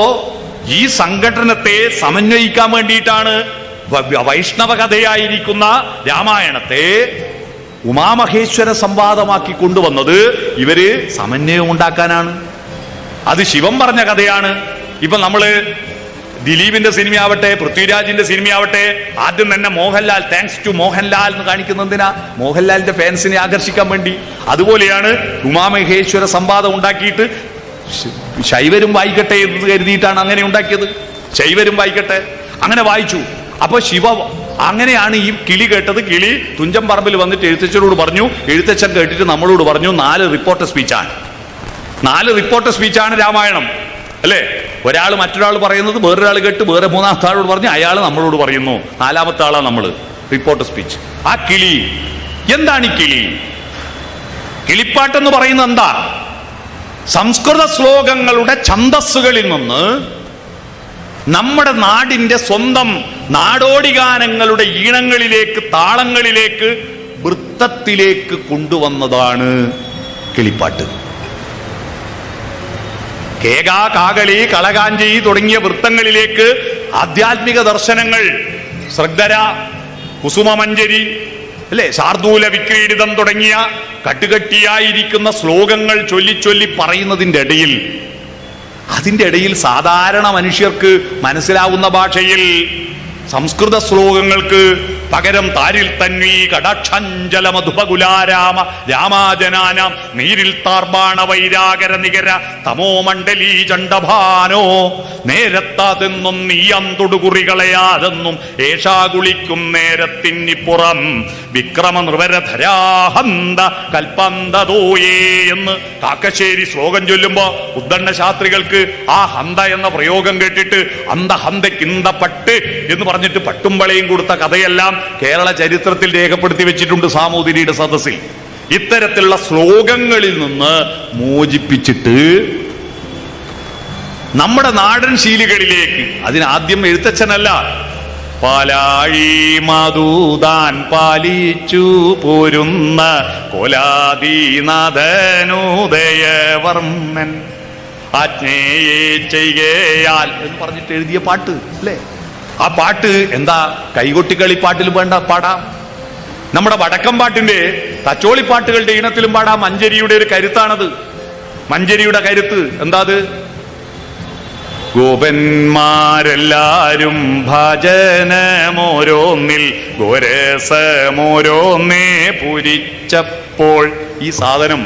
ഈ സംഘടനത്തെ സമന്വയിക്കാൻ വേണ്ടിയിട്ടാണ് വൈഷ്ണവ കഥയായിരിക്കുന്ന രാമായണത്തെ ഉമാമഹേശ്വര സംവാദമാക്കി കൊണ്ടുവന്നത്. ഇവര് സമന്വയം ഉണ്ടാക്കാനാണ്. അത് ശിവൻ പറഞ്ഞ കഥയാണ്. ഇപ്പൊ നമ്മള് ദിലീപിന്റെ സിനിമയാവട്ടെ, പൃഥ്വിരാജിന്റെ സിനിമയാവട്ടെ, ആദ്യം തന്നെ മോഹൻലാൽ, താങ്ക്സ് ടു മോഹൻലാൽ എന്ന് കാണിക്കുന്നതിനാ, മോഹൻലാലിന്റെ ഫാൻസിനെ ആകർഷിക്കാൻ വേണ്ടി. അതുപോലെയാണ് ഉമാമഹേശ്വര സംവാദം ഉണ്ടാക്കിയിട്ട് ശൈവരും വായിക്കട്ടെ എന്ന് കരുതിയിട്ടാണ് അങ്ങനെ ഉണ്ടാക്കിയത്. ശൈവരും വായിക്കട്ടെ, അങ്ങനെ വായിച്ചു. അപ്പൊ ശിവ അങ്ങനെയാണ് ഈ കിളി കേട്ടത്. കിളി തുഞ്ചൻ പറമ്പിൽ വന്നിട്ട് എഴുത്തച്ഛനോട് പറഞ്ഞു. എഴുത്തച്ഛൻ കേട്ടിട്ട് നമ്മളോട് പറഞ്ഞു 4 റിപ്പോർട്ടർ സ്പീച്ചാണ്. 4 റിപ്പോർട്ടർ സ്പീച്ചാണ് രാമായണം അല്ലേ? ഒരാൾ മറ്റൊരാൾ പറയുന്നത് വേറൊരാൾ കേട്ട് വേറെ മൂന്നാമത്തെ ആളോട് പറഞ്ഞു, അയാൾ നമ്മളോട് പറയുന്നു, 4ാമത്തെ ആളാണ് നമ്മൾ. Reporter speech. ആ കിളി എന്താണ്? ഈ കിളി കിളിപ്പാട്ടെന്ന് പറയുന്നത് എന്താ? സംസ്കൃത ശ്ലോകങ്ങളുടെ ഛന്ദസ്സുകളിൽ നിന്ന് നമ്മുടെ നാടിന്റെ സ്വന്തം നാടോടി ഗാനങ്ങളുടെ ഈണങ്ങളിലേക്ക്, താളങ്ങളിലേക്ക്, വൃത്തത്തിലേക്ക് കൊണ്ടുവന്നതാണ് കിളിപ്പാട്ട്. കേക, കാകളി, കളകാഞ്ചി തുടങ്ങിയ വൃത്തങ്ങളിലേക്ക് ആധ്യാത്മിക ദർശനങ്ങൾ, ശ്രദ്ധര, കുസുമമഞ്ജരി അല്ലെ, ശാർദൂല വിക്രീഡിതം തുടങ്ങിയ കട്ടുകട്ടിയായിരിക്കുന്ന ശ്ലോകങ്ങൾ ചൊല്ലി പറയുന്നതിൻ്റെ ഇടയിൽ, അതിൻ്റെ ഇടയിൽ സാധാരണ മനുഷ്യർക്ക് മനസ്സിലാവുന്ന ഭാഷയിൽ സംസ്കൃത ശ്ലോകങ്ങൾക്ക് പകരം താരിൽ തന്വീ കടാക്ഷഞ്ചല മധുപകുലാരാമ രാമാജനാനാം നീരിൽ താർബാണ വൈരാകര നികര തമോ മണ്ഡലീ ചണ്ഡഭാനോ നേരത്താതെന്നും നീയം തൊടുകുറികളയാതെന്നും ഏഷാ കുളിക്കും നേരത്തിന്നിപ്പുറം വിക്രമ നൃവരധരാഹന്ത കൽപ്പന്തതോയേ എന്ന് കാക്കശ്ശേരി ശ്ലോകം ചൊല്ലുമ്പോ ഉദ്ദണ്ണ ശാസ്ത്രികൾക്ക് ആ ഹന്ത എന്ന പ്രയോഗം കേട്ടിട്ട് അന്തഹന്തക്കിന്തപ്പട്ട് എന്ന് പറഞ്ഞിട്ട് പട്ടും വളയും കൊടുത്ത കഥയെല്ലാം കേരള ചരിത്രത്തിൽ രേഖപ്പെടുത്തി വെച്ചിട്ടുണ്ട് സാമൂതിരിയുടെ സദസ്സിൽ. ഇത്തരത്തിലുള്ള ശ്ലോകങ്ങളിൽ നിന്ന് മോചിപ്പിച്ചിട്ട് നമ്മുടെ നാടൻ ശീലുകളിലേക്ക്, അതിനാദ്യം എഴുത്തച്ഛനല്ല, പാലാഴി മധുദാൻ പാലിച്ചു പോരുന്ന കോലാദീനാഥനുദയവർമ്മൻ ആജ്ഞയെ ചെയ്യയാൽ എന്ന് പറഞ്ഞിട്ട് എഴുതിയ പാട്ട് അല്ലേ? ആ പാട്ട് എന്താ കൈകൊട്ടിക്കളിപ്പാട്ടിലും വേണ്ട പാടാം, നമ്മുടെ വടക്കം പാട്ടിന്റെ തച്ചോളിപ്പാട്ടുകളുടെ ഈണത്തിലും പാടാം. മഞ്ചരിയുടെ ഒരു കരുത്താണത്. മഞ്ചരിയുടെ കരുത്ത് എന്താ? അത് ഗോപന്മാരെല്ലാരും ഭജനമോരോന്നിൽ ഗോരസമോരോന്നേ പൂരിച്ചപ്പോൾ, ഈ സാധനം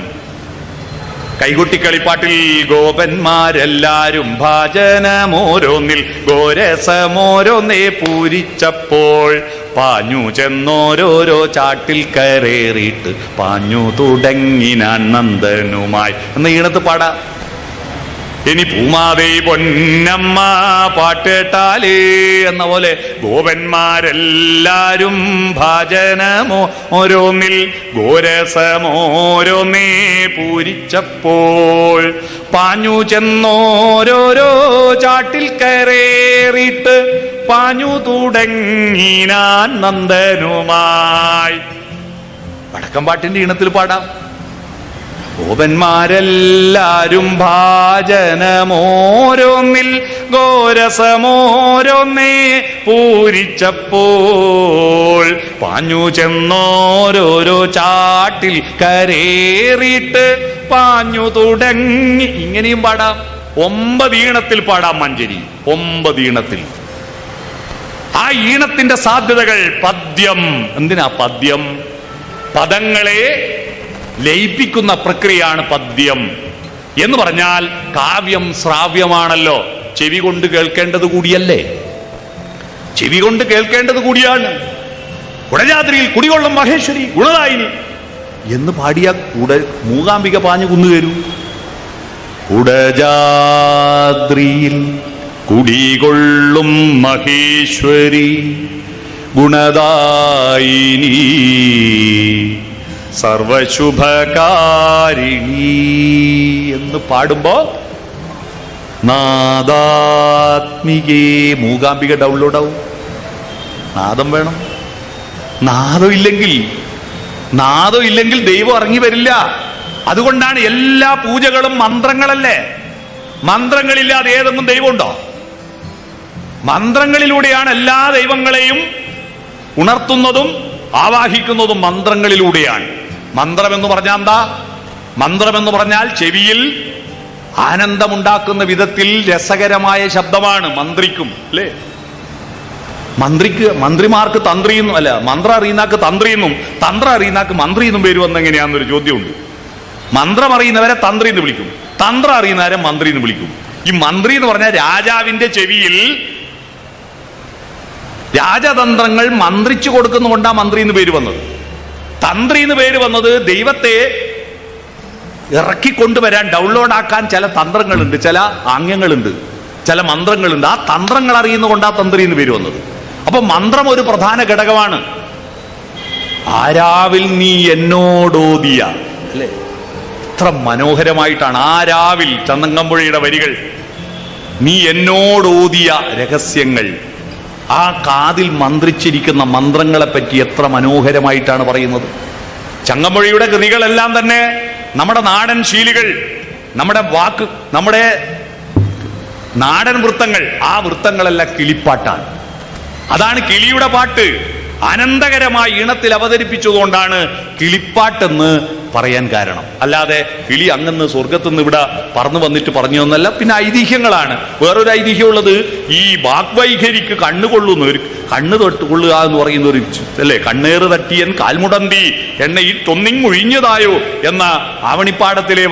കൈകൊട്ടിക്കളിപ്പാട്ടിൽ ഗോപന്മാരെല്ലാരും ഭജനമോരോന്നിൽ ഗോരസമോരോന്നേ പൂരിച്ചപ്പോൾ പാഞ്ഞു ചെന്നോരോരോ ചാട്ടിൽ കരേറിയിട്ട് പാഞ്ഞു തുടങ്ങിനാൻ നന്ദനുമായി എന്ന ഈണത്ത് പാടാ. ഇനി പൂമാതേ പൊന്നമ്മ പാട്ടേട്ടാലേ എന്ന പോലെ ഗോപന്മാരെല്ലാരും ഭജനമോ ഓരോന്നിൽ ഗോരസമോരോന്നേ പൂരിച്ചപ്പോൾ പാഞ്ഞു ചെന്നോരോരോ ചാട്ടിൽ കരേറിയിട്ട് പാഞ്ഞു തുടങ്ങിനാൻ നന്ദനുമായി. വടക്കം പാട്ടിന്റെ ഈണത്തിൽ പാടാം. ഗോപന്മാരെല്ലാരും ഭാജനമോരോന്നിൽ ഗോരസമോരോന്നേ പൂരിച്ചപ്പോൾ പാഞ്ഞു ചെന്നോരോരോ ചാട്ടിൽ കരേറിയിട്ട് പാഞ്ഞു തുടങ്ങി. ഇങ്ങനെയും പാടാം. 9 ഈണത്തിൽ പാടാം മഞ്ചരി. 9 ഈണത്തിൽ. ആ ഈണത്തിന്റെ സാധ്യതകൾ പദ്യം. എന്തിനാ പദ്യം? പദങ്ങളെ ലയിപ്പിക്കുന്ന പ്രക്രിയയാണ് പദ്യം എന്ന് പറഞ്ഞാൽ കാവ്യം ശ്രാവ്യമാണല്ലോ. ചെവി കൊണ്ട് കേൾക്കേണ്ടത് കൂടിയല്ലേ? ചെവി കൊണ്ട് കേൾക്കേണ്ടത് കൂടിയാണ്. കുടജാദ്രിയിൽ കുടികൊള്ളും മഹേശ്വരി ഗുണദായിനി എന്ന് പാടിയ മൂകാംബിക പാഞ്ഞു കുന്നുകയറൂ. കുടജാദ്രിയിൽ കുടികൊള്ളും മഹേശ്വരി ഗുണദായിനി സർവശുഭകാരിണി എന്ന് പാടുമ്പോ നാദാത്മികേ മൂകാംബിക ഡൗൺലോഡ് ആവും. നാദം വേണം. നാദം ഇല്ലെങ്കിൽ ദൈവം ഇറങ്ങി വരില്ല. അതുകൊണ്ടാണ് എല്ലാ പൂജകളും മന്ത്രങ്ങളല്ലേ. മന്ത്രങ്ങളില്ലാതെ ഏതെങ്കിലും ദൈവമുണ്ടോ? മന്ത്രങ്ങളിലൂടെയാണ് എല്ലാ ദൈവങ്ങളെയും ഉണർത്തുന്നതും ആവാഹിക്കുന്നതും മന്ത്രങ്ങളിലൂടെയാണ്. മന്ത്രമെന്ന് പറഞ്ഞാൽ എന്താ? മന്ത്രമെന്ന് പറഞ്ഞാൽ ചെവിയിൽ ആനന്ദമുണ്ടാക്കുന്ന വിധത്തിൽ രസകരമായ ശബ്ദമാണ്. മന്ത്രിക്കും അല്ലേ? മന്ത്രിമാർക്ക് തന്ത്രിയെന്നും അല്ല, മന്ത്രം അറിയുന്നാക്ക് തന്ത്രിയെന്നും തന്ത്രം അറിയുന്നാക്ക് മന്ത്രിയെന്നും പേര് വന്നെങ്ങനെയാണെന്നൊരു ചോദ്യമുണ്ട്. മന്ത്രം അറിയുന്നവരെ തന്ത്രി എന്ന് വിളിക്കും, തന്ത്രം അറിയുന്നവരെ മന്ത്രി എന്ന് വിളിക്കും. ഈ മന്ത്രി എന്ന് പറഞ്ഞാൽ രാജാവിന്റെ ചെവിയിൽ രാജതന്ത്രങ്ങൾ മന്ത്രിച്ചു കൊടുക്കുന്നതുകൊണ്ടാണ് മന്ത്രി എന്ന് പേര് വന്നത്. തന്ത്രി എന്ന് പേര് വന്നത് ദൈവത്തെ ഇറക്കിക്കൊണ്ടുവരാൻ, ഡൗൺലോഡ് ആക്കാൻ ചില തന്ത്രങ്ങളുണ്ട്, ചില ആംഗ്യങ്ങളുണ്ട്, ചില മന്ത്രങ്ങളുണ്ട്. ആ തന്ത്രങ്ങൾ അറിയുന്നതുകൊണ്ടാണ് തന്ത്രി എന്ന് പേര് വന്നത്. അപ്പൊ മന്ത്രം ഒരു പ്രധാന ഘടകമാണ്. ആരാവിൽ നീ എന്നോടോദിയ അല്ലെ, എത്ര മനോഹരമായിട്ടാണ് ആരാവിൽ ചന്തങ്കമ്പുഴയുടെ വരികൾ. നീ എന്നോടോദിയ രഹസ്യങ്ങൾ, ആ കാതിൽ മന്ത്രിച്ചിരിക്കുന്ന മന്ത്രങ്ങളെ പറ്റി എത്ര മനോഹരമായിട്ടാണ് പറയുന്നത്. ചങ്ങമ്പുഴയുടെ കൃതികളെല്ലാം തന്നെ നമ്മുടെ നാടൻ ശീലികൾ, നമ്മുടെ നാടൻ വൃത്തങ്ങൾ, ആ വൃത്തങ്ങളെല്ലാം കിളിപ്പാട്ടാണ്. അതാണ് കിളിയുടെ പാട്ട്. അനന്തകരമായ ഈണത്തിൽ അവതരിപ്പിച്ചതുകൊണ്ടാണ് കിളിപ്പാട്ടെന്ന് പറയാൻ കാരണം. അല്ലാതെ കിളി അങ്ങന്ന് സ്വർഗത്തുനിന്ന് ഇവിടെ പറന്നു വന്നിട്ട് പറഞ്ഞു എന്നല്ല. പിന്നെ ഐതിഹ്യങ്ങളാണ്. വേറൊരു ഐതിഹ്യമുള്ളത്, ഈ വാഗ്വൈഖരിക്ക് കണ്ണുകൊള്ളുന്ന ഒരു കണ്ണ് തൊട്ടുകൊള്ളുക എന്ന് പറയുന്ന ഒരു അല്ലേ, കണ്ണേറ് തട്ടിയൻ കാൽമുടന്തി എണ്ണയിൽ തൊന്നിങ്ങൊഴിഞ്ഞതായോ എന്ന ആവണിപ്പാടത്തിലെ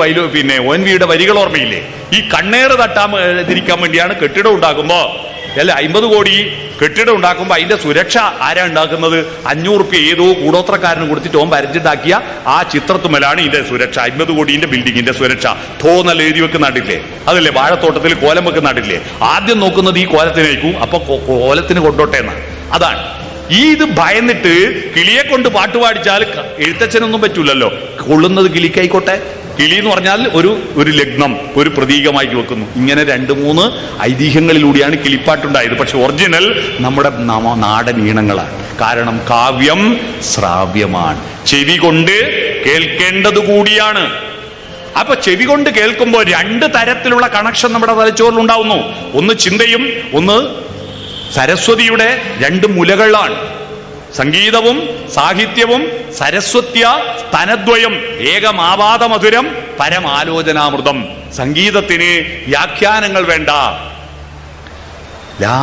ONV-യുടെ വരികൾ ഓർമ്മയില്ലേ? ഈ കണ്ണേറ് തട്ടാതിരിക്കാൻ വേണ്ടിയാണ് കെട്ടിടം ഉണ്ടാക്കുമ്പോ അല്ലെ 50 കോടി കെട്ടിടം ഉണ്ടാക്കുമ്പോൾ അതിന്റെ സുരക്ഷ ആരാ ഉണ്ടാക്കുന്നത്? 500 രൂപ ഏതോ കൂടോത്രക്കാരന് കൊടുത്തിട്ട് ഓൻ വരച്ചിട്ടാക്കിയ ആ ചിത്രത്തുമലാണ് ഇതിന്റെ സുരക്ഷ. 50 കോടിന്റെ ബിൽഡിങ്ങിന്റെ സുരക്ഷ. തോന്നൽ എഴുതി വെക്കുന്നാട്ടില്ലേ, അതല്ലേ വാഴത്തോട്ടത്തിൽ കോലം വെക്കുന്നാട്ടില്ലേ? ആദ്യം നോക്കുന്നത് ഈ കോലത്തിനേക്കും, അപ്പൊ കോലത്തിന് കൊണ്ടോട്ടെ എന്നാണ്. അതാണ് ഇത് ഭയന്നിട്ട് കിളിയെ കൊണ്ട് പാട്ട് പാടിച്ചാൽ എഴുത്തച്ഛനൊന്നും പറ്റൂലല്ലോ. കൊള്ളുന്നത് കിളിക്കായിക്കോട്ടെ. കിളി എന്ന് പറഞ്ഞാൽ ഒരു ലഗ്നം, ഒരു പ്രതീകമായി വെക്കുന്നു. ഇങ്ങനെ 2-3 ഐതിഹ്യങ്ങളിലൂടെയാണ് കിളിപ്പാട്ടുണ്ടായത്. പക്ഷെ ഒറിജിനൽ നമ്മുടെ നാടൻ ഈണങ്ങളാണ്. കാരണം കാവ്യം ശ്രാവ്യമാണ്, ചെവി കൊണ്ട് കേൾക്കേണ്ടത് കൂടിയാണ്. അപ്പൊ ചെവി കൊണ്ട് കേൾക്കുമ്പോൾ 2 തരത്തിലുള്ള കണക്ഷൻ നമ്മുടെ തലച്ചോറിൽ ഉണ്ടാവുന്നു. ഒന്ന് ചിന്തയും, ഒന്ന് സരസ്വതിയുടെ 2 മുലകളാണ്. സംഗീതവും സാഹിത്യവും സരസ്വത്യ സ്തനദ്വയം ഏകമാവാദ മധുരം പരമാലോചനാമൃതം. സംഗീതത്തിന് വ്യാഖ്യാനങ്ങൾ വേണ്ട. ലാ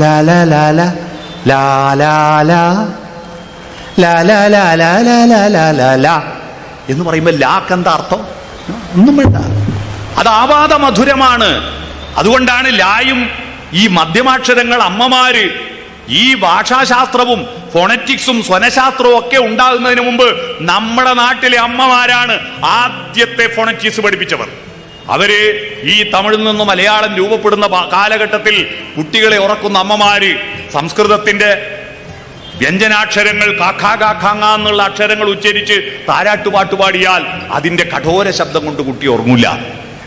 ലാ ലാ ലാ ലാ ലാ ലാ ലാ ലാ ലാ ലാ ലാ ലാ ലാ എന്ന് പറയുമ്പോൾ ലാക്ക് എന്താ അർത്ഥം? ഒന്നും വേണ്ട. അത് ആവാദ മധുരമാണ്. അതുകൊണ്ടാണ് ലായും ഈ മധ്യമാക്ഷരങ്ങൾ അമ്മമാര് ഈ ഭാഷാശാസ്ത്രവും ഫോണറ്റിക്സും സ്വനശാസ്ത്രവും ഒക്കെ ഉണ്ടാകുന്നതിന് മുമ്പ് നമ്മുടെ നാട്ടിലെ അമ്മമാരാണ് ആദ്യത്തെ ഫോണറ്റിക്സ് പഠിപ്പിച്ചവർ. അവര് ഈ തമിഴിൽ നിന്ന് മലയാളം രൂപപ്പെടുന്ന കാലഘട്ടത്തിൽ കുട്ടികളെ ഉറക്കുന്ന അമ്മമാര് സംസ്കൃതത്തിന്റെ വ്യഞ്ജനാക്ഷരങ്ങൾ കാഖാ എന്നുള്ള അക്ഷരങ്ങൾ ഉച്ചരിച്ച് താരാട്ടുപാട്ട് പാടിയാൽ അതിന്റെ കഠോര ശബ്ദം കൊണ്ട് കുട്ടി ഉറങ്ങില്ല.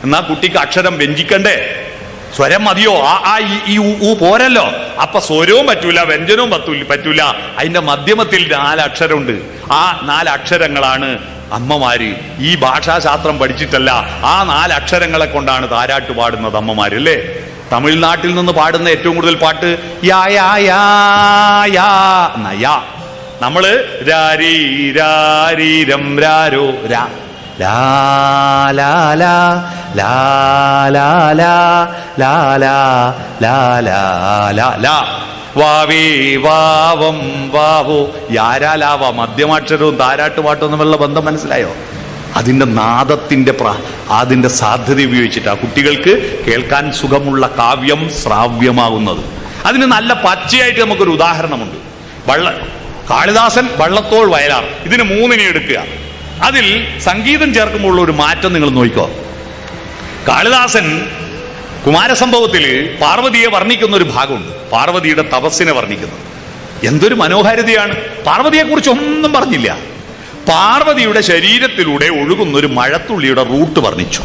എന്നാ കുട്ടിക്ക് അക്ഷരം വ്യഞ്ജിക്കണ്ടേ? സ്വരം മതിയോ? ആ ഈ ഊ പോരല്ലോ. അപ്പൊ സ്വരവും പറ്റൂല, വ്യഞ്ജനവും പറ്റൂല. അതിന്റെ മധ്യമത്തിൽ 4 അക്ഷരമുണ്ട്. ആ 4 അക്ഷരങ്ങളാണ് അമ്മമാര്. ഈ ഭാഷാശാസ്ത്രം പഠിച്ചിട്ടല്ല, ആ 4 അക്ഷരങ്ങളെ കൊണ്ടാണ് താരാട്ട് പാടുന്നത് അമ്മമാര് അല്ലേ. തമിഴ്നാട്ടിൽ നിന്ന് പാടുന്ന ഏറ്റവും കൂടുതൽ പാട്ട് യാ യാ യാ യാ നയാ. നമ്മള് രാരീ രാരീരം രാരോ രാ ലാ ലാ ലാ ലാ ലാ ലാ ലാ ലാ ലാ ലാ ലാ. വാവേ വാവം വാവോ. യാരാലാവ മധ്യമാക്ഷരവും താരാട്ടുപാട്ടും തമ്മിലുള്ള ബന്ധം മനസ്സിലായോ? അതിൻ്റെ നാദത്തിൻ്റെ അതിൻ്റെ സാധ്യത ഉപയോഗിച്ചിട്ട് ആ കുട്ടികൾക്ക് കേൾക്കാൻ സുഖമുള്ള കാവ്യം ശ്രാവ്യമാകുന്നത്. അതിന് നല്ല പച്ചയായിട്ട് നമുക്കൊരു ഉദാഹരണമുണ്ട്. കാളിദാസൻ, വള്ളത്തോൾ, വയലാർ, ഇതിന് മൂന്നിനെ എടുക്കുക. അതിൽ സംഗീതം ചേർക്കുമ്പോഴുള്ള ഒരു മാറ്റം നിങ്ങൾ നോക്കിക്കോ. കാളിദാസൻ കുമാരസംഭവത്തിൽ പാർവതിയെ വർണ്ണിക്കുന്ന ഒരു ഭാഗമുണ്ട്. പാർവതിയുടെ തപസ്സിനെ വർണ്ണിക്കുന്നത് എന്തൊരു മനോഹാരിതയാണ്. പാർവതിയെക്കുറിച്ച് ഒന്നും പറഞ്ഞില്ല. പാർവതിയുടെ ശരീരത്തിലൂടെ ഒഴുകുന്ന ഒരു മഴത്തുള്ളിയുടെ റൂട്ട് വർണ്ണിച്ചു.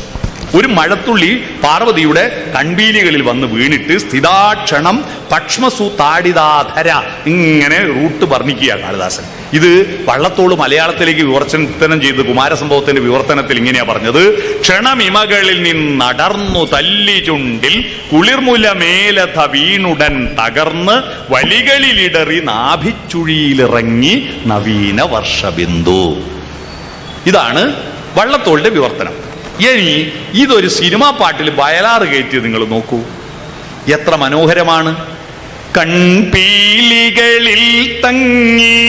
ഒരു മഴത്തുള്ളി പാർവതിയുടെ കൺപീലികളിൽ വന്ന് വീണിട്ട് സ്ഥിതാക്ഷണം പക്ഷ്മസു താടിതാധര ഇങ്ങനെ റൂട്ട് വർണ്ണിക്കുക കാളിദാസൻ. ഇത് വള്ളത്തോൾ മലയാളത്തിലേക്ക് വിവർത്തനം ചെയ്ത് കുമാരസംഭവത്തിന്റെ വിവർത്തനത്തിൽ ഇങ്ങനെയാ പറഞ്ഞത്: ക്ഷണമിമകളിൽ നിന്നടർന്നു തല്ലി ചുണ്ടിൽ കുളിർമുല മേലഥ വീണുടൻ തകർന്ന് വലികളിലിടറി നാഭിച്ചുഴിയിലിറങ്ങി നവീന വർഷബിന്ദു. ഇതാണ് വള്ളത്തോളിന്റെ വിവർത്തനം. ഇനി ഇതൊരു സിനിമാ പാട്ടിൽ വയലാറ് കയറ്റിയത് നിങ്ങൾ നോക്കൂ, എത്ര മനോഹരമാണ്. കൺപീലികളിൽ തങ്ങി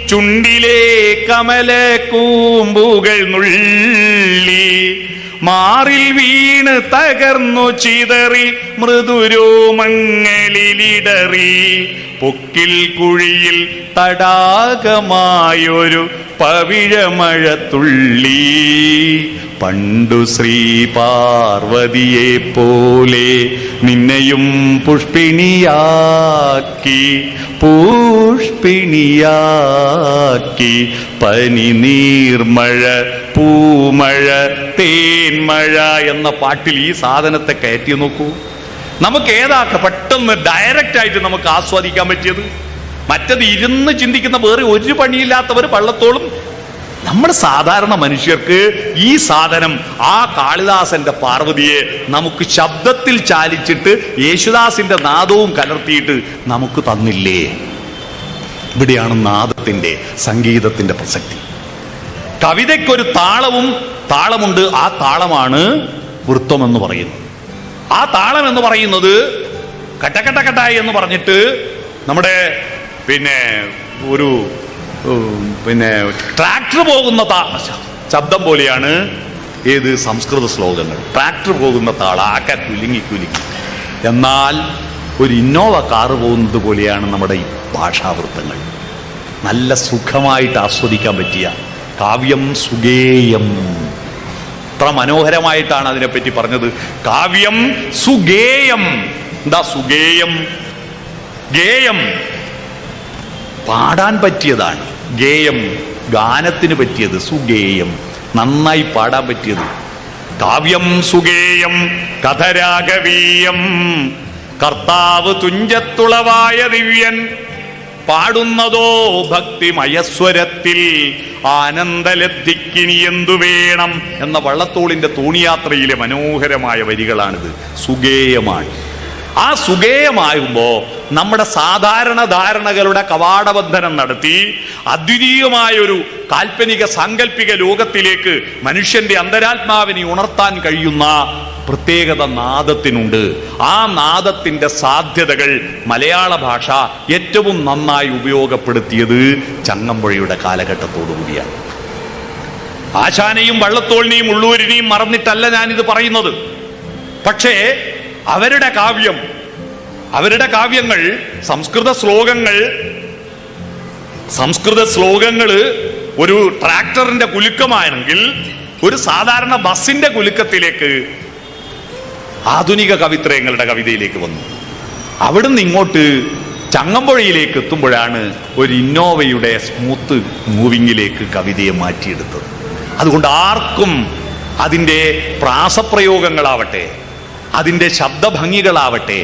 ചുണ്ടിലെ കമല കൂമ്പുകൾ നുള്ളി മാറിൽ വീണ് തകർന്നു ചിതറി മൃദുരോമങ്ങളിലിടറി പൊക്കിൽ കുഴിയിൽ തടാകമായൊരു പവിഴമഴത്തുള്ളി പണ്ടു ശ്രീ പാർവതിയെ പോലെ നിന്നെയും പുഷ്പിണിയാക്കി പനി നീർമഴ പൂമഴ തേന്മഴ എന്ന പാട്ടിൽ ഈ സാധനത്തെ കയറ്റി നോക്കൂ. നമുക്ക് ഏതാക്ക പെട്ടെന്ന് ഡയറക്റ്റ് ആയിട്ട് നമുക്ക് ആസ്വദിക്കാൻ പറ്റിയത്. മറ്റത് ഇരുന്ന് ചിന്തിക്കുന്ന വേറെ ഒരു പണിയില്ലാത്തവർ വള്ളത്തോളും. നമ്മൾ സാധാരണ മനുഷ്യർക്ക് ഈ സാധനം, ആ കാളിദാസന്റെ പാർവതിയെ നമുക്ക് ശബ്ദത്തിൽ ചാലിച്ചിട്ട് യേശുദാസിന്റെ നാദവും കലർത്തിയിട്ട് നമുക്ക് തന്നില്ലേ? ഇവിടെയാണ് നാദത്തിന്റെ, സംഗീതത്തിന്റെ പ്രസക്തി. കവിതയ്ക്കൊരു താളമുണ്ട്. ആ താളമാണ് വൃത്തം എന്ന് പറയുന്നത്. ആ താളം എന്ന് പറയുന്നത് കട്ടക്കട്ടക്കട്ടായി എന്ന് പറഞ്ഞിട്ട് നമ്മുടെ ട്രാക്ടർ പോകുന്ന ശബ്ദം പോലെയാണ് ഏത് സംസ്കൃത ശ്ലോകങ്ങൾ. ട്രാക്ടർ പോകുന്ന താളം ആക്ക കുലുങ്ങി. എന്നാൽ ഒരു ഇന്നോവ കാറ് പോകുന്നത് പോലെയാണ് നമ്മുടെ ഈ ഭാഷാവൃത്തങ്ങൾ. നല്ല സുഖമായിട്ട് ആസ്വദിക്കാൻ പറ്റിയ കാവ്യം സുഗേയം. എത്ര മനോഹരമായിട്ടാണ് അതിനെപ്പറ്റി പറഞ്ഞത്. കാവ്യം സുഗേയം. എന്താ സുഗേയം? ഗേയം പാടാൻ പറ്റിയതാണ്. ഗേയം ഗാനത്തിന് പറ്റിയത്. സുഗേയം നന്നായി പാടാൻ പറ്റിയത്. കാവ്യം സുഗേയം കഥരാഗവീയം കർത്താവ് തുഞ്ചത്തുളവായ ദിവ്യൻ പാടുന്നതോ ഭക്തിമയസ്വരത്തിൽ ആനന്ദലബ്ധിക്കിനി എന്തു വേണം എന്ന വള്ളത്തോളിന്റെ തോണിയാത്രയിലെ മനോഹരമായ വരികളാണിത്. സുഗേയമാണ്. ആ സുഗേയമാകുമ്പോ നമ്മുടെ സാധാരണ ധാരണകളുടെ കവാടബന്ധനം നടത്തി അദ്വിതീയമായൊരു കാൽപ്പനിക സാങ്കല്പിക ലോകത്തിലേക്ക് മനുഷ്യന്റെ അന്തരാത്മാവിനെ ഉണർത്താൻ കഴിയുന്ന പ്രത്യേകത നാദത്തിനുണ്ട്. ആ നാദത്തിന്റെ സാധ്യതകൾ മലയാള ഭാഷ ഏറ്റവും നന്നായി ഉപയോഗപ്പെടുത്തിയത് ചങ്ങമ്പുഴയുടെ കാലഘട്ടത്തോടുകൂടിയാണ്. ആശാനെയും വള്ളത്തോളിനെയും ഉള്ളൂരിനെയും മറന്നിട്ടല്ല ഞാനിത് പറയുന്നത്. പക്ഷേ അവരുടെ കാവ്യങ്ങൾ സംസ്കൃത ശ്ലോകങ്ങൾ ഒരു ട്രാക്ടറിന്റെ കുലുക്കമാണെങ്കിൽ ഒരു സാധാരണ ബസിന്റെ കുലുക്കത്തിലേക്ക് ആധുനിക കവിത്രയങ്ങളുടെ കവിതയിലേക്ക് വന്നു. അവിടുന്ന് ഇങ്ങോട്ട് ചങ്ങമ്പുഴയിലേക്ക് എത്തുമ്പോഴാണ് ഒരു ഇന്നോവയുടെ സ്മൂത്ത് മൂവിങ്ങിലേക്ക് കവിതയെ മാറ്റിയെടുത്തത്. അതുകൊണ്ട് ആർക്കും അതിൻ്റെ പ്രാസപ്രയോഗങ്ങളാവട്ടെ, അതിൻ്റെ ശബ്ദഭംഗികളാവട്ടെ,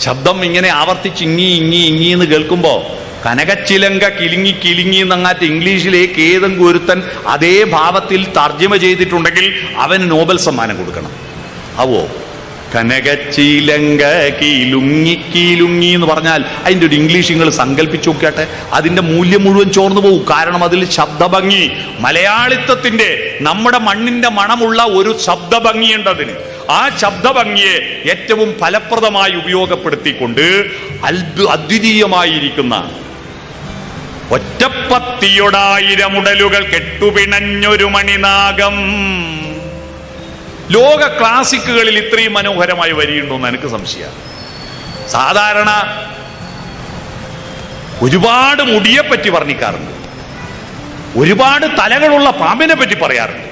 ശബ്ദം ഇങ്ങനെ ആവർത്തിച്ച് ഇങ്ങി എന്ന് കേൾക്കുമ്പോൾ കനകച്ചിലങ്ക കിലുങ്ങി എന്നങ്ങാറ്റ് ഇംഗ്ലീഷിലേക്ക് ഏതെങ്കിലും ഒരുത്തൻ അതേ ഭാവത്തിൽ തർജ്ജമ ചെയ്തിട്ടുണ്ടെങ്കിൽ അവന് നോബൽ സമ്മാനം കൊടുക്കണം. ആവോ? കനകച്ചിലങ്ക കീലുങ്ങി എന്ന് പറഞ്ഞാൽ അതിൻ്റെ ഒരു ഇംഗ്ലീഷ് നിങ്ങൾ സങ്കല്പിച്ചു നോക്കിയാട്ടെ, അതിൻ്റെ മൂല്യം മുഴുവൻ ചോർന്നു പോകും. കാരണം അതിൽ ശബ്ദഭംഗി, മലയാളിത്വത്തിൻ്റെ, നമ്മുടെ മണ്ണിൻ്റെ മണമുള്ള ഒരു ശബ്ദഭംഗിയുണ്ട് അതിന്. ആ ശബ്ദഭംഗിയെ ഏറ്റവും ഫലപ്രദമായി ഉപയോഗപ്പെടുത്തിക്കൊണ്ട് അദ്വിതീയമായിരിക്കുന്ന ഒറ്റപ്പത്തിയൊടായിരം ഉടലുകൾ കെട്ടുപിണഞ്ഞൊരു മണിനാഗം. ലോക ക്ലാസിക്കുകളിൽ ഇത്രയും മനോഹരമായി വരിയുണ്ടോന്ന് എനിക്ക് സംശയമാണ്. സാധാരണ ഒരുപാട് മുടിയെ പറ്റി വർണ്ണിക്കാറുണ്ട്, ഒരുപാട് തലകളുള്ള പാമ്പിനെ പറ്റി പറയാറുണ്ട്.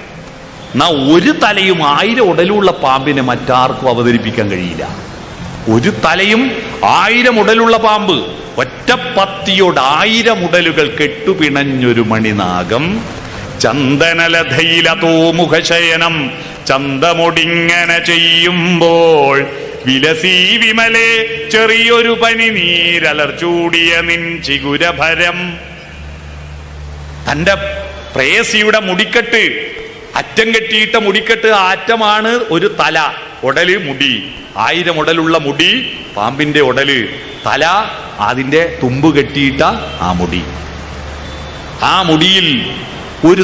എന്നാ ഒരു തലയും 1000 ഉടലുള്ള പാമ്പിനെ മറ്റാർക്കും അവതരിപ്പിക്കാൻ കഴിയില്ല. ഒരു തലയും 1000 ഉടലുള്ള പാമ്പ്, ഒറ്റപ്പത്തിയോട് 1000 ഉടലുകൾ കെട്ടുപിണഞ്ഞൊരു മണിനാഗം. ചന്ദനലതയിലതോ മുഖശയനം ചന്തമൊടിങ്ങനെ ചെയ്യുമ്പോൾ വിലസി വിമലേ ചെറിയൊരു പനി നീരലർച്ചൂടിയ നിൻ ചിഗുരഭരം. തന്റെ പ്രേയസിയുടെ മുടിക്കെട്ട്, അറ്റം കെട്ടിയിട്ട മുടിക്കെട്ട്, ആ അറ്റമാണ് ഒരു തല, ഉടല് മുടി. 1000 ഉടലുള്ള മുടി പാമ്പിന്റെ ഉടല്, തല അതിന്റെ തുമ്പ് കെട്ടിയിട്ട ആ മുടി. ആ മുടിയിൽ ഒരു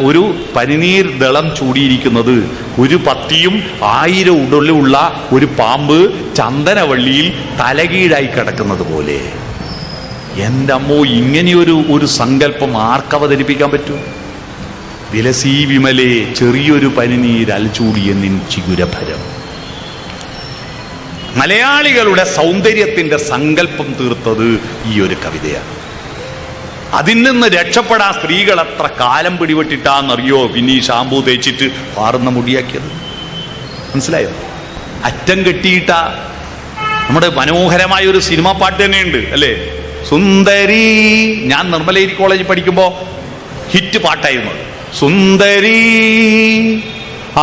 ഒരു പനിനീർ ദളം ചൂടിയിരിക്കുന്നത്, ഒരു പത്തിയും 1000 ഉടലുള്ള ഒരു പാമ്പ് ചന്ദനവള്ളിയിൽ തലകീഴായി കിടക്കുന്നത് പോലെ. എൻ്റെ അമ്മോ, ഇങ്ങനെയൊരു സങ്കല്പം ആർക്കവതരിപ്പിക്കാൻ പറ്റൂ? വിലസി വിമലേ ചെറിയൊരു പനിനീരൽ ചൂടിയ നിൻ ചിഗുരഭരം. മലയാളികളുടെ സൗന്ദര്യത്തിന്റെ സങ്കല്പം തീർത്തത് ഈ ഒരു കവിതയാണ്. അതിൽ നിന്ന് രക്ഷപ്പെടാൻ സ്ത്രീകൾ എത്ര കാലം പിടിപെട്ടിട്ടാന്നറിയോ പിന്നെ ഈ ഷാമ്പൂ തേച്ചിട്ട് പാറുന്ന മുടിയാക്കിയത്. മനസ്സിലായോ? അറ്റം കെട്ടിയിട്ട നമ്മുടെ മനോഹരമായ ഒരു സിനിമ പാട്ട് തന്നെയുണ്ട് അല്ലേ, സുന്ദരി. ഞാൻ നിർമ്മലഗിരി കോളേജിൽ പഠിക്കുമ്പോ ഹിറ്റ് പാട്ടായിരുന്നു സുന്ദരി,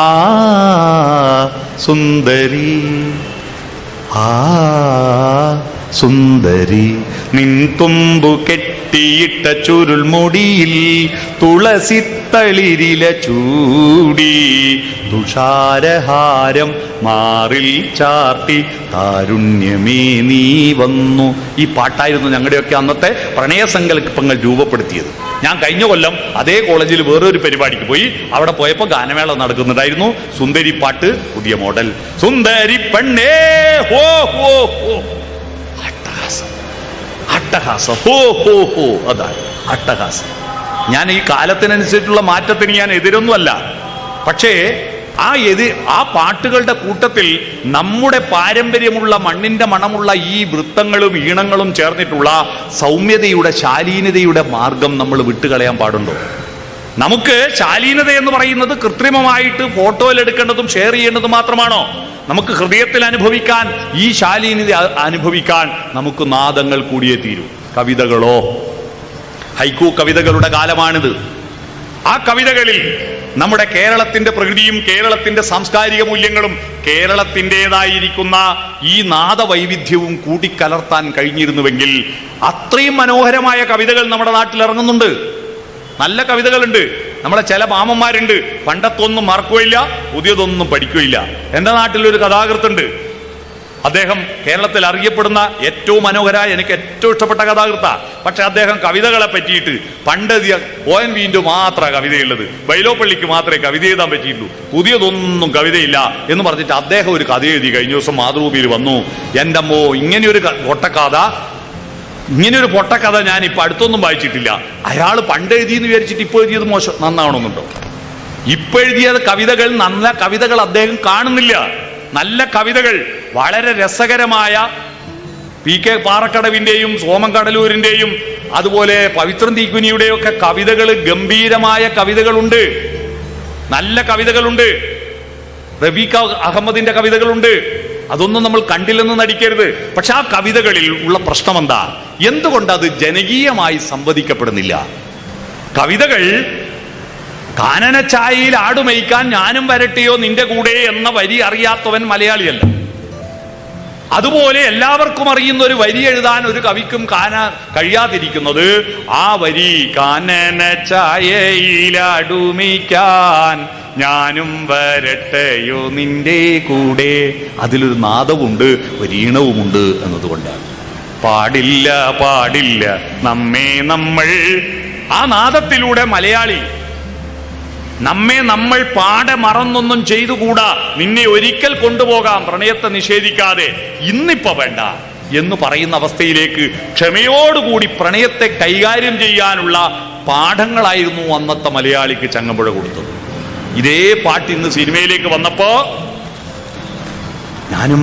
ആ സുന്ദരി, ആ സുന്ദരി, നിൻ തുമ്പു കെട്ടിയിട്ട ചുരുൾമുടിയിൽ തുളസിത്തളിരില ചൂടി തുഷാരഹാരം മാറിൽ ചാർത്തി താരുണ്യമേ നീ വന്നു. ഈ പാട്ടായിരുന്നു ഞങ്ങളുടെയൊക്കെ അന്നത്തെ പ്രണയസങ്കല്പങ്ങൾ രൂപപ്പെടുത്തിയത്. ഞാൻ കഴിഞ്ഞ കൊല്ലം അതേ കോളേജിൽ വേറൊരു പരിപാടിക്ക് പോയി. അവിടെ പോയപ്പോൾ ഗാനമേള നടക്കുന്നുണ്ടായിരുന്നു. സുന്ദരി പാട്ട് പുതിയ മോഡൽ. സുന്ദരി പെണ്ണേ ഹോ ഹോ ഹോ, അട്ടഹാസം, ഹോ ഹോ ഹോ, അതാണ് അട്ടഹാസം. ഞാൻ ഈ കാലത്തിനനുസരിച്ചുള്ള മാറ്റത്തിന് ഞാൻ എതിരൊന്നുമല്ല. പക്ഷേ ആ പാട്ടുകളുടെ കൂട്ടത്തിൽ നമ്മുടെ പാരമ്പര്യമുള്ള മണ്ണിന്റെ മണമുള്ള ഈ വൃത്തങ്ങളും ഈണങ്ങളും ചേർന്നിട്ടുള്ള സൗമ്യതയുടെ, ശാലീനതയുടെ മാർഗം നമ്മൾ വിട്ടുകളയാൻ പാടുണ്ടോ? നമുക്ക് ശാലീനത എന്ന് പറയുന്നത് കൃത്രിമമായിട്ട് ഫോട്ടോയിൽ എടുക്കേണ്ടതും ഷെയർ ചെയ്യേണ്ടതും മാത്രമാണോ? നമുക്ക് ഹൃദയത്തിൽ അനുഭവിക്കാൻ, ഈ ശാലീനത അനുഭവിക്കാൻ നമുക്ക് നാദങ്ങൾ കൂടിയേ തീരൂ. കവിതകളോ, ഹൈക്കു കവിതകളുടെ കാലമാണിത്. ആ കവിതകളിൽ നമ്മുടെ കേരളത്തിന്റെ പ്രകൃതിയും കേരളത്തിന്റെ സാംസ്കാരിക മൂല്യങ്ങളും കേരളത്തിൻ്റെതായിരിക്കുന്ന ഈ നാദവൈവിധ്യവും കൂടിക്കലർത്താൻ കഴിഞ്ഞിരുന്നുവെങ്കിൽ അത്രയും മനോഹരമായ കവിതകൾ നമ്മുടെ നാട്ടിൽ ഇറങ്ങുന്നുണ്ട്. നല്ല കവിതകളുണ്ട്. നമ്മളെ ചില മാമന്മാരുണ്ട്, പണ്ടത്തൊന്നും മറക്കുകയില്ല, പുതിയതൊന്നും പഠിക്കുകയില്ല. എൻ്റെ നാട്ടിലൊരു കഥാകൃത്തുണ്ട്. അദ്ദേഹം കേരളത്തിൽ അറിയപ്പെടുന്ന ഏറ്റവും മനോഹരമായ, എനിക്ക് ഏറ്റവും ഇഷ്ടപ്പെട്ട കഥാകൃത്ത. പക്ഷെ അദ്ദേഹം കവിതകളെ പറ്റിയിട്ട് പണ്ട് ONV മാത്രമാണ് കവിതയുള്ളത്, വൈലോപ്പള്ളിക്ക് മാത്രമേ കവിത എഴുതാൻ പറ്റിയിട്ടുള്ളൂ, പുതിയതൊന്നും കവിതയില്ല എന്ന് പറഞ്ഞിട്ട് അദ്ദേഹം ഒരു കഥ എഴുതി. കഴിഞ്ഞ ദിവസം മാതൃഭൂമിയിൽ വന്നു. എൻ്റെ അമ്മോ, ഇങ്ങനെയൊരു പൊട്ടക്കഥ ഞാൻ ഇപ്പൊ അടുത്തൊന്നും വായിച്ചിട്ടില്ല. അയാൾ പണ്ട് എഴുതിയെന്ന് വിചാരിച്ചിട്ട് ഇപ്പൊ എഴുതിയത് നന്നാവണമെന്നുണ്ടോ? ഇപ്പൊ എഴുതിയ കവിതകൾ, നല്ല കവിതകൾ അദ്ദേഹം കാണുന്നില്ല. നല്ല കവിതകൾ, വളരെ രസകരമായ PK പാറക്കടവിന്റെയും സോമൻ കടലൂരിന്റെയും അതുപോലെ പവിത്രൻ തീക്കുനിയുടെയും ഒക്കെ കവിതകൾ, ഗംഭീരമായ കവിതകളുണ്ട്, നല്ല കവിതകളുണ്ട്. റഫീഖ് അഹമ്മദിന്റെ കവിതകളുണ്ട്. അതൊന്നും നമ്മൾ കണ്ടില്ലെന്ന് നടിക്കരുത്. പക്ഷെ ആ കവിതകളിൽ ഉള്ള പ്രശ്നം എന്താ? എന്തുകൊണ്ട് അത് ജനകീയമായി സംവദിക്കപ്പെടുന്നില്ല? കവിതകൾ കാനനച്ചായയിൽ ആടുമയിക്കാൻ ഞാനും വരട്ടെയോ നിന്റെ കൂടെ എന്ന വരി അറിയാത്തവൻ മലയാളിയല്ല. അതുപോലെ എല്ലാവർക്കും അറിയുന്ന ഒരു വരി എഴുതാൻ ഒരു കവിക്കും കഴിയാതിരിക്കുന്നത് ആ വരി കാനനച്ചായയിൽ ആടുമയിക്കാൻ ഞാനും വരട്ടെയോ നിന്റെ കൂടെ. അതിലൊരു നാദവുമുണ്ട്, ഒരു ഈണവുമുണ്ട് എന്നതുകൊണ്ടാണ്. പാടില്ല പാടില്ല നമ്മെ നമ്മൾ, ആ നാദത്തിലൂടെ മലയാളി നമ്മൾ പാടെ മറന്നൊന്നും ചെയ്തുകൂടാ, നിന്നെ ഒരിക്കൽ കൊണ്ടുപോകാം പ്രണയത്തെ നിഷേധിക്കാതെ, ഇന്നിപ്പോ വേണ്ട എന്ന് പറയുന്ന അവസ്ഥയിലേക്ക് ക്ഷമയോടുകൂടി പ്രണയത്തെ കൈകാര്യം ചെയ്യാനുള്ള പാഠങ്ങളായിരുന്നു അന്നത്തെ മലയാളിക്ക് ചങ്ങമ്പുഴ കൊടുത്തത്. ഇതേ പാട്ട് ഇന്ന് സിനിമയിലേക്ക് വന്നപ്പോ ഞാനും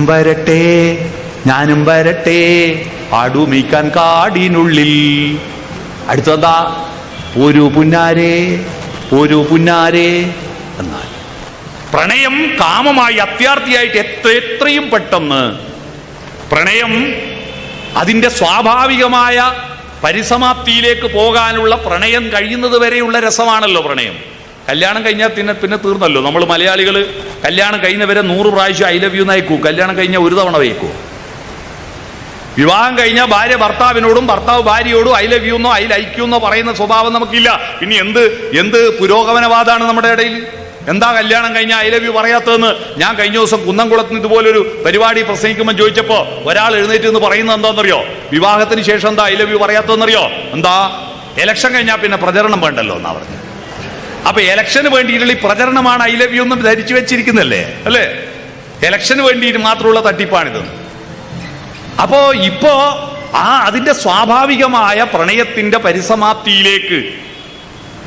വരട്ടെ ആടുമീക്കാൻ കാടിനുള്ളിൽ, അടുത്തതാ ഒരു പുന്നാരെ എന്നാൽ പ്രണയം കാമമായി അത്യാർത്ഥിയായിട്ട് എത്രയും പെട്ടെന്ന് പ്രണയം അതിന്റെ സ്വാഭാവികമായ പരിസമാപ്തിയിലേക്ക് പോകാനുള്ള പ്രണയം കഴിയുന്നത് വരെയുള്ള രസമാണല്ലോ പ്രണയം. കല്യാണം കഴിഞ്ഞാൽ പിന്നെ തീർന്നല്ലോ. നമ്മൾ മലയാളികൾ കല്യാണം കഴിഞ്ഞവരെ 100 പ്രാവശ്യം ഐ ലവ് യു എന്നയക്കൂ, കല്യാണം കഴിഞ്ഞാൽ ഒരു തവണ വയ്ക്കൂ. വിവാഹം കഴിഞ്ഞാൽ ഭാര്യ ഭർത്താവിനോടും ഭർത്താവ് ഭാര്യയോടും ഐ ലവ് യു എന്നോ ഐ ലൈക്ക് യു എന്നോ പറയുന്ന സ്വഭാവം നമുക്കില്ല. പിന്നെ എന്ത് പുരോഗമനവാദമാണ് നമ്മുടെ ഇടയിൽ? എന്താ കല്യാണം കഴിഞ്ഞാൽ ഐ ലവ് യു പറയാത്തതെന്ന് ഞാൻ കഴിഞ്ഞ ദിവസം കുന്നംകുളത്ത് ഇതുപോലൊരു പരിപാടി പ്രസംഗിക്കുമ്പോൾ ചോദിച്ചപ്പോ ഒരാൾ എഴുന്നേറ്റ് എന്ന് പറയുന്നത് എന്താണെന്നറിയോ? വിവാഹത്തിന് ശേഷം എന്താ ഐ ലവ് യു പറയാത്തതെന്നറിയോ? എന്താ, ഇലക്ഷൻ കഴിഞ്ഞാൽ പിന്നെ പ്രചരണം വേണ്ടല്ലോ എന്നാ പറഞ്ഞു. അപ്പൊ ഇലക്ഷന് വേണ്ടിയിട്ടുള്ള ഈ പ്രചരണമാണ് ഐ ലവ് യു എന്ന് ധരിച്ചു വെച്ചിരിക്കുന്നല്ലേ, അല്ലേ? ഇലക്ഷന് വേണ്ടിയിട്ട് മാത്രമുള്ള തട്ടിപ്പാണിത്. അപ്പോ ഇപ്പോ അതിന്റെ സ്വാഭാവികമായ പ്രണയത്തിന്റെ പരിസമാപ്തിയിലേക്ക്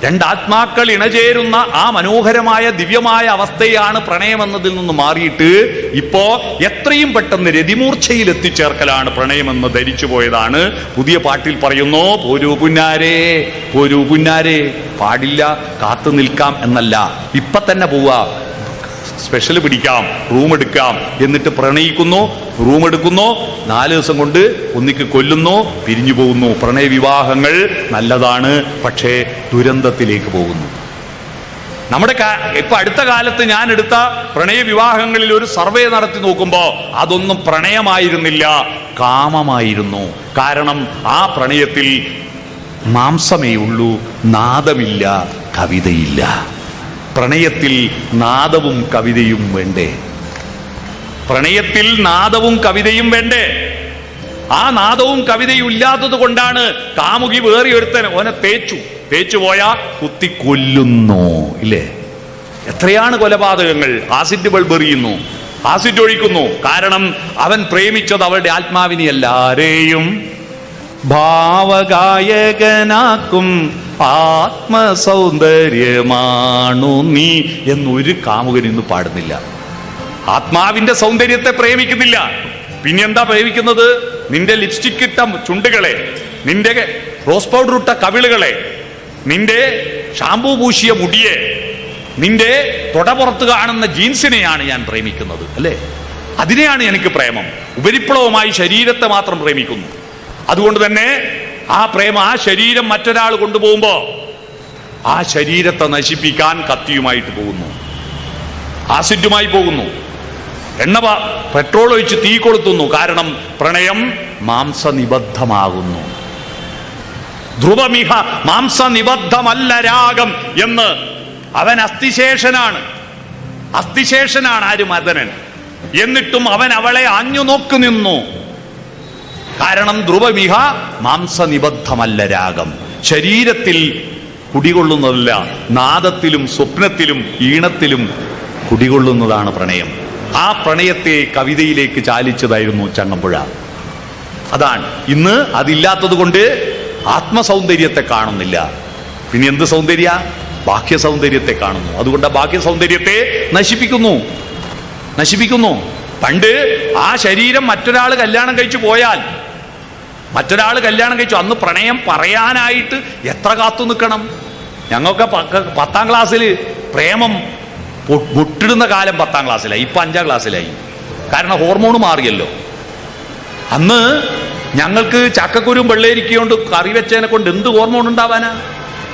രണ്ടാത്മാക്കൾ ഇണചേരുന്ന ആ മനോഹരമായ ദിവ്യമായ അവസ്ഥയാണ് പ്രണയമെന്നതിൽ നിന്ന് മാറിയിട്ട് ഇപ്പോ എത്രയും പെട്ടെന്ന് രതിമൂർച്ഛയിൽ എത്തിച്ചേർക്കലാണ് പ്രണയമെന്ന് ധരിച്ചു പോയതാണ്. പുതിയ പാട്ടിൽ പറയുന്നു, പോരൂ പുന്നാരെ, പാടില്ല, കാത്തു നിൽക്കാം എന്നല്ല, ഇപ്പൊ തന്നെ പോവാ, സ്പെഷ്യൽ പിടിക്കാം, റൂം എടുക്കാം, എന്നിട്ട് പ്രണയിക്കുന്നു, റൂം എടുക്കുന്നു, 4 ദിവസം കൊണ്ട് ഒന്നിക്ക് കൊല്ലുന്നു, പിരിഞ്ഞു പോകുന്നു. പ്രണയ വിവാഹങ്ങൾ നല്ലതാണ്, പക്ഷേ ദുരന്തത്തിലേക്ക് പോകുന്നു. ഇപ്പൊ അടുത്ത കാലത്ത് ഞാൻ എടുത്ത പ്രണയ വിവാഹങ്ങളിൽ ഒരു സർവേ നടത്തി നോക്കുമ്പോ അതൊന്നും പ്രണയമായിരുന്നില്ല, കാമമായിരുന്നു. കാരണം ആ പ്രണയത്തിൽ മാംസമേ ഉള്ളൂ, നാദമില്ല, കവിതയില്ല. പ്രണയത്തിൽ നാദവും കവിതയും വേണ്ടേ? പ്രണയത്തിൽ നാദവും കവിതയും വേണ്ടേ? ആ നാദവും കവിതയും ഇല്ലാത്തത് കൊണ്ടാണ് കാമുകി വേറി ഒരുത്തൻ ഓനെ തേച്ചു പോയാ കുത്തി കൊല്ലുന്നു, ഇല്ലേ? എത്രയാണ് കൊലപാതകങ്ങൾ? ആസിഡ് ബൾബ് എറിയുന്നു, ആസിഡ് ഒഴിക്കുന്നു. കാരണം അവൻ പ്രേമിച്ചത് അവളുടെ ആത്മാവിനെ എല്ലാരെയും ഭാവഗായകനാക്കും ആത്മസൗന്ദര്യമാണു നീ എന്നൊരു കാമുകൻ ഇന്ന് പാടുന്നില്ല. ആത്മാവിന്റെ സൗന്ദര്യത്തെ പ്രേമിക്കുന്നില്ല. പിന്നെന്താ പ്രേമിക്കുന്നത്? നിന്റെ ലിപ്സ്റ്റിക് ഇട്ട ചുണ്ടുകളെ, നിന്റെ റോസ് പൗഡർ ഇട്ട കവിളുകളെ, നിന്റെ ഷാമ്പൂ പൂശിയ മുടിയെ, നിന്റെ തൊടപുറത്ത് കാണുന്ന ജീൻസിനെയാണ് ഞാൻ പ്രേമിക്കുന്നത്, അല്ലേ? അതിനെയാണ് എനിക്ക് പ്രേമം. ഉപരിപ്ലവമായി ശരീരത്തെ മാത്രം പ്രേമിക്കുന്നു. അതുകൊണ്ട് തന്നെ ആ ശരീരം മറ്റൊരാൾ കൊണ്ടുപോകുമ്പോ ആ ശരീരത്തെ നശിപ്പിക്കാൻ കത്തിയുമായിട്ട് പോകുന്നു, ആസിഡുമായി പോകുന്നു, പെട്രോൾ ഒഴിച്ച് തീ കൊളുത്തുന്നു. കാരണം പ്രണയം മാംസനിബദ്ധമാകുന്നു. ധ്രുവമിഹ മാംസനിബദ്ധമല്ല രാഗം എന്ന് അവൻ അസ്ഥിശേഷനാണ് ആര്? മദനൻ. എന്നിട്ടും അവൻ അവളെ ആഞ്ഞു നോക്കി നിന്നു. കാരണം ധ്രുവമിഹ മാംസനിബദ്ധമല്ല രാഗം. ശരീരത്തിൽ കുടികൊള്ളുന്നതല്ല, നാദത്തിലും സ്വപ്നത്തിലും ഈണത്തിലും കുടികൊള്ളുന്നതാണ് പ്രണയം. ആ പ്രണയത്തെ കവിതയിലേക്ക് ചാലിച്ചതായിരുന്നു ചങ്ങമ്പുഴ. അതാണ് ഇന്ന് അതില്ലാത്തത് കൊണ്ട് ആത്മസൗന്ദര്യത്തെ കാണുന്നില്ല. പിന്നെ എന്ത് സൗന്ദര്യ? ബാഹ്യ സൗന്ദര്യത്തെ കാണുന്നു. അതുകൊണ്ട് ആ ബാഹ്യ സൗന്ദര്യത്തെ നശിപ്പിക്കുന്നു. പണ്ട് ആ ശരീരം മറ്റൊരാൾ കല്യാണം കഴിച്ചു അന്ന് പ്രണയം പറയാനായിട്ട് എത്ര കാത്തു നിൽക്കണം? ഞങ്ങൾക്ക് 10ാം ക്ലാസ്സിൽ പ്രേമം മുട്ടിടുന്ന കാലം 10ാം ക്ലാസ്സിലായി, ഇപ്പൊ 5ാം ക്ലാസ്സിലായി. കാരണം ഹോർമോൺ മാറിയല്ലോ. അന്ന് ഞങ്ങൾക്ക് ചക്കക്കുരും വെള്ളരിക്കൊണ്ട് കറി വെച്ചതിനെ കൊണ്ട് എന്ത് ഹോർമോൺ ഉണ്ടാവാനാ?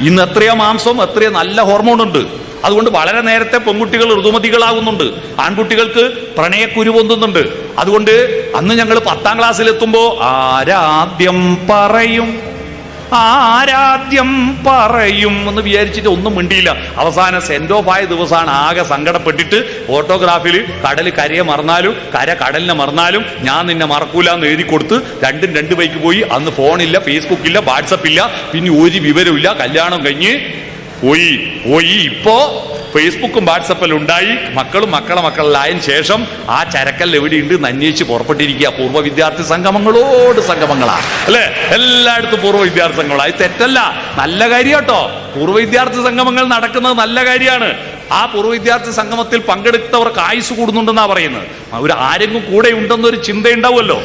ഇന്ന് എത്രയോ മാംസം, എത്രയോ നല്ല ഹോർമോൺ ഉണ്ട്. അതുകൊണ്ട് വളരെ നേരത്തെ പെൺകുട്ടികൾ ഋതുമതികളാകുന്നുണ്ട്, ആൺകുട്ടികൾക്ക് പ്രണയക്കുരു പൊന്തുന്നുണ്ട്. അതുകൊണ്ട് അന്ന് ഞങ്ങൾ 10ാം ക്ലാസ്സിലെത്തുമ്പോ ആരാദ്യം പറയും എന്ന് വിചാരിച്ചിട്ട് ഒന്നും മിണ്ടിയില്ല. അവസാനം സെൻഡ് ഓഫ് ആയ ദിവസമാണ് ആകെ സങ്കടപ്പെട്ടിട്ട് ഫോട്ടോഗ്രാഫിൽ കരയെ മറന്നാലും കടലിനെ മറന്നാലും ഞാൻ നിന്നെ മറക്കൂല എന്ന് എഴുതി കൊടുത്ത് 2 ബൈക്ക് പോയി. അന്ന് ഫോണില്ല, ഫേസ്ബുക്ക് ഇല്ല, വാട്സപ്പ് ഇല്ല, പിന്നെ ഒരു വിവരമില്ല. കല്യാണം കഴിഞ്ഞ് പോയി ഇപ്പോ ഫേസ്ബുക്കും വാട്സപ്പിലും ഉണ്ടായി, മക്കളായതിനു ശേഷം ആ ചരക്കൽ എവിടെയുണ്ട് അന്വേഷിച്ച് പുറപ്പെട്ടിരിക്കുക. പൂർവ്വ വിദ്യാർത്ഥി സംഗമങ്ങളാ അല്ലെ, എല്ലായിടത്തും പൂർവ്വ വിദ്യാർത്ഥി സംഗമങ്ങളാ. ഇത് തെറ്റല്ല, നല്ല കാര്യം കേട്ടോ. പൂർവ്വ വിദ്യാർത്ഥി സംഗമങ്ങൾ നടക്കുന്നത് നല്ല കാര്യമാണ്. ആ പൂർവ്വ വിദ്യാർത്ഥി സംഗമത്തിൽ പങ്കെടുത്തവർക്ക് ആയുസ് കൂടുന്നുണ്ടെന്നാ പറയുന്നത്. ആരെങ്കിലും കൂടെ ഉണ്ടെന്നൊരു ചിന്തയുണ്ടാവുമല്ലോ,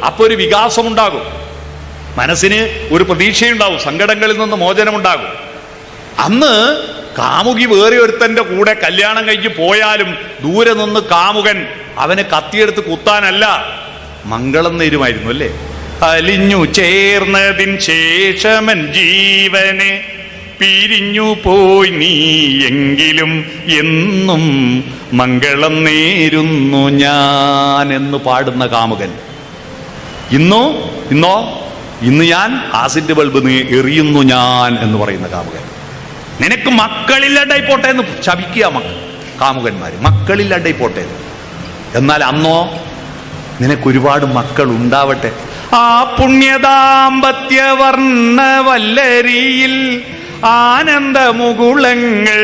അപ്പൊ ഒരു വികാസം ഉണ്ടാകും, മനസ്സിന് ഒരു പ്രതീക്ഷയുണ്ടാവും, സങ്കടങ്ങളിൽ നിന്ന് മോചനമുണ്ടാകും. അന്ന് കാമുകി വേറെ ഒരുത്തന്റെ കൂടെ കല്യാണം കഴിഞ്ഞ് പോയാലും ദൂരെ നിന്ന് കാമുകൻ അവന് കത്തിയെടുത്ത് കുത്താനല്ല, മംഗളം നേരുമായിരുന്നു അല്ലേ. അലിഞ്ഞു ചേർന്നതിൻ ശേഷമൻ ജീവനെ പിരിഞ്ഞു പോയി നീ എങ്കിലും എന്നും മംഗളം നേരുന്നു ഞാൻ എന്ന് പാടുന്ന കാമുകൻ ഇന്ന് ഞാൻ ആസിഡ് ബൾബ് എറിയുന്നു ഞാൻ എന്ന് പറയുന്ന കാമുകൻ. നിനക്ക് മക്കളില്ലാണ്ടായി പോട്ടെ എന്ന് ശപിക്കുക കാമുകന്മാര്, മക്കളില്ലാണ്ടായി പോട്ടെ. എന്നാൽ അന്നോ നിനക്കൊരുപാട് മക്കൾ ഉണ്ടാവട്ടെ. ആ പുണ്യദാമ്പത്യ വർണ്ണ വല്ലരിയിൽ ആനന്ദ മുകുളങ്ങൾ